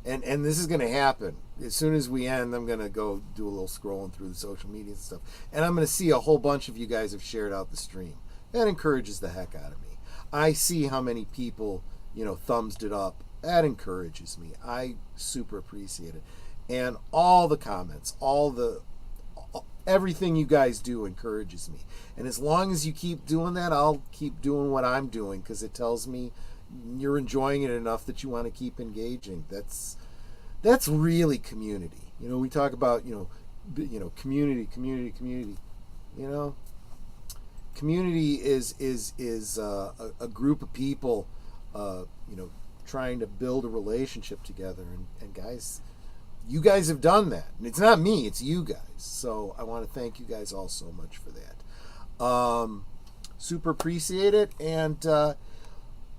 and this is going to happen as soon as we end, I'm going to go do a little scrolling through the social media and stuff, and I'm going to see a whole bunch of you guys have shared out the stream. That encourages the heck out of me. I see how many people thumbsed it up. That encourages me. I super appreciate it. And all the comments, everything you guys do encourages me. And as long as you keep doing that, I'll keep doing what I'm doing, because it tells me you're enjoying it enough that you want to keep engaging. That's really community. We talk about community. Community is a group of people trying to build a relationship together, and guys, you guys have done that. And it's not me, it's you guys. So I want to thank you guys all so much for that. Super appreciate it. And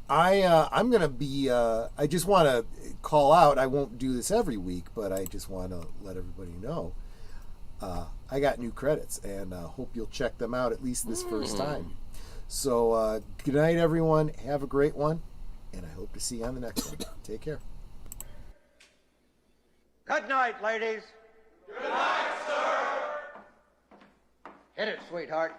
I'm going to be, I just want to call out, I won't do this every week, but I just want to let everybody know, I got new credits, and hope you'll check them out at least this first time. So good night, everyone. Have a great one. And I hope to see you on the next one. Take care. Good night, ladies. Good night, sir. Hit it, sweetheart.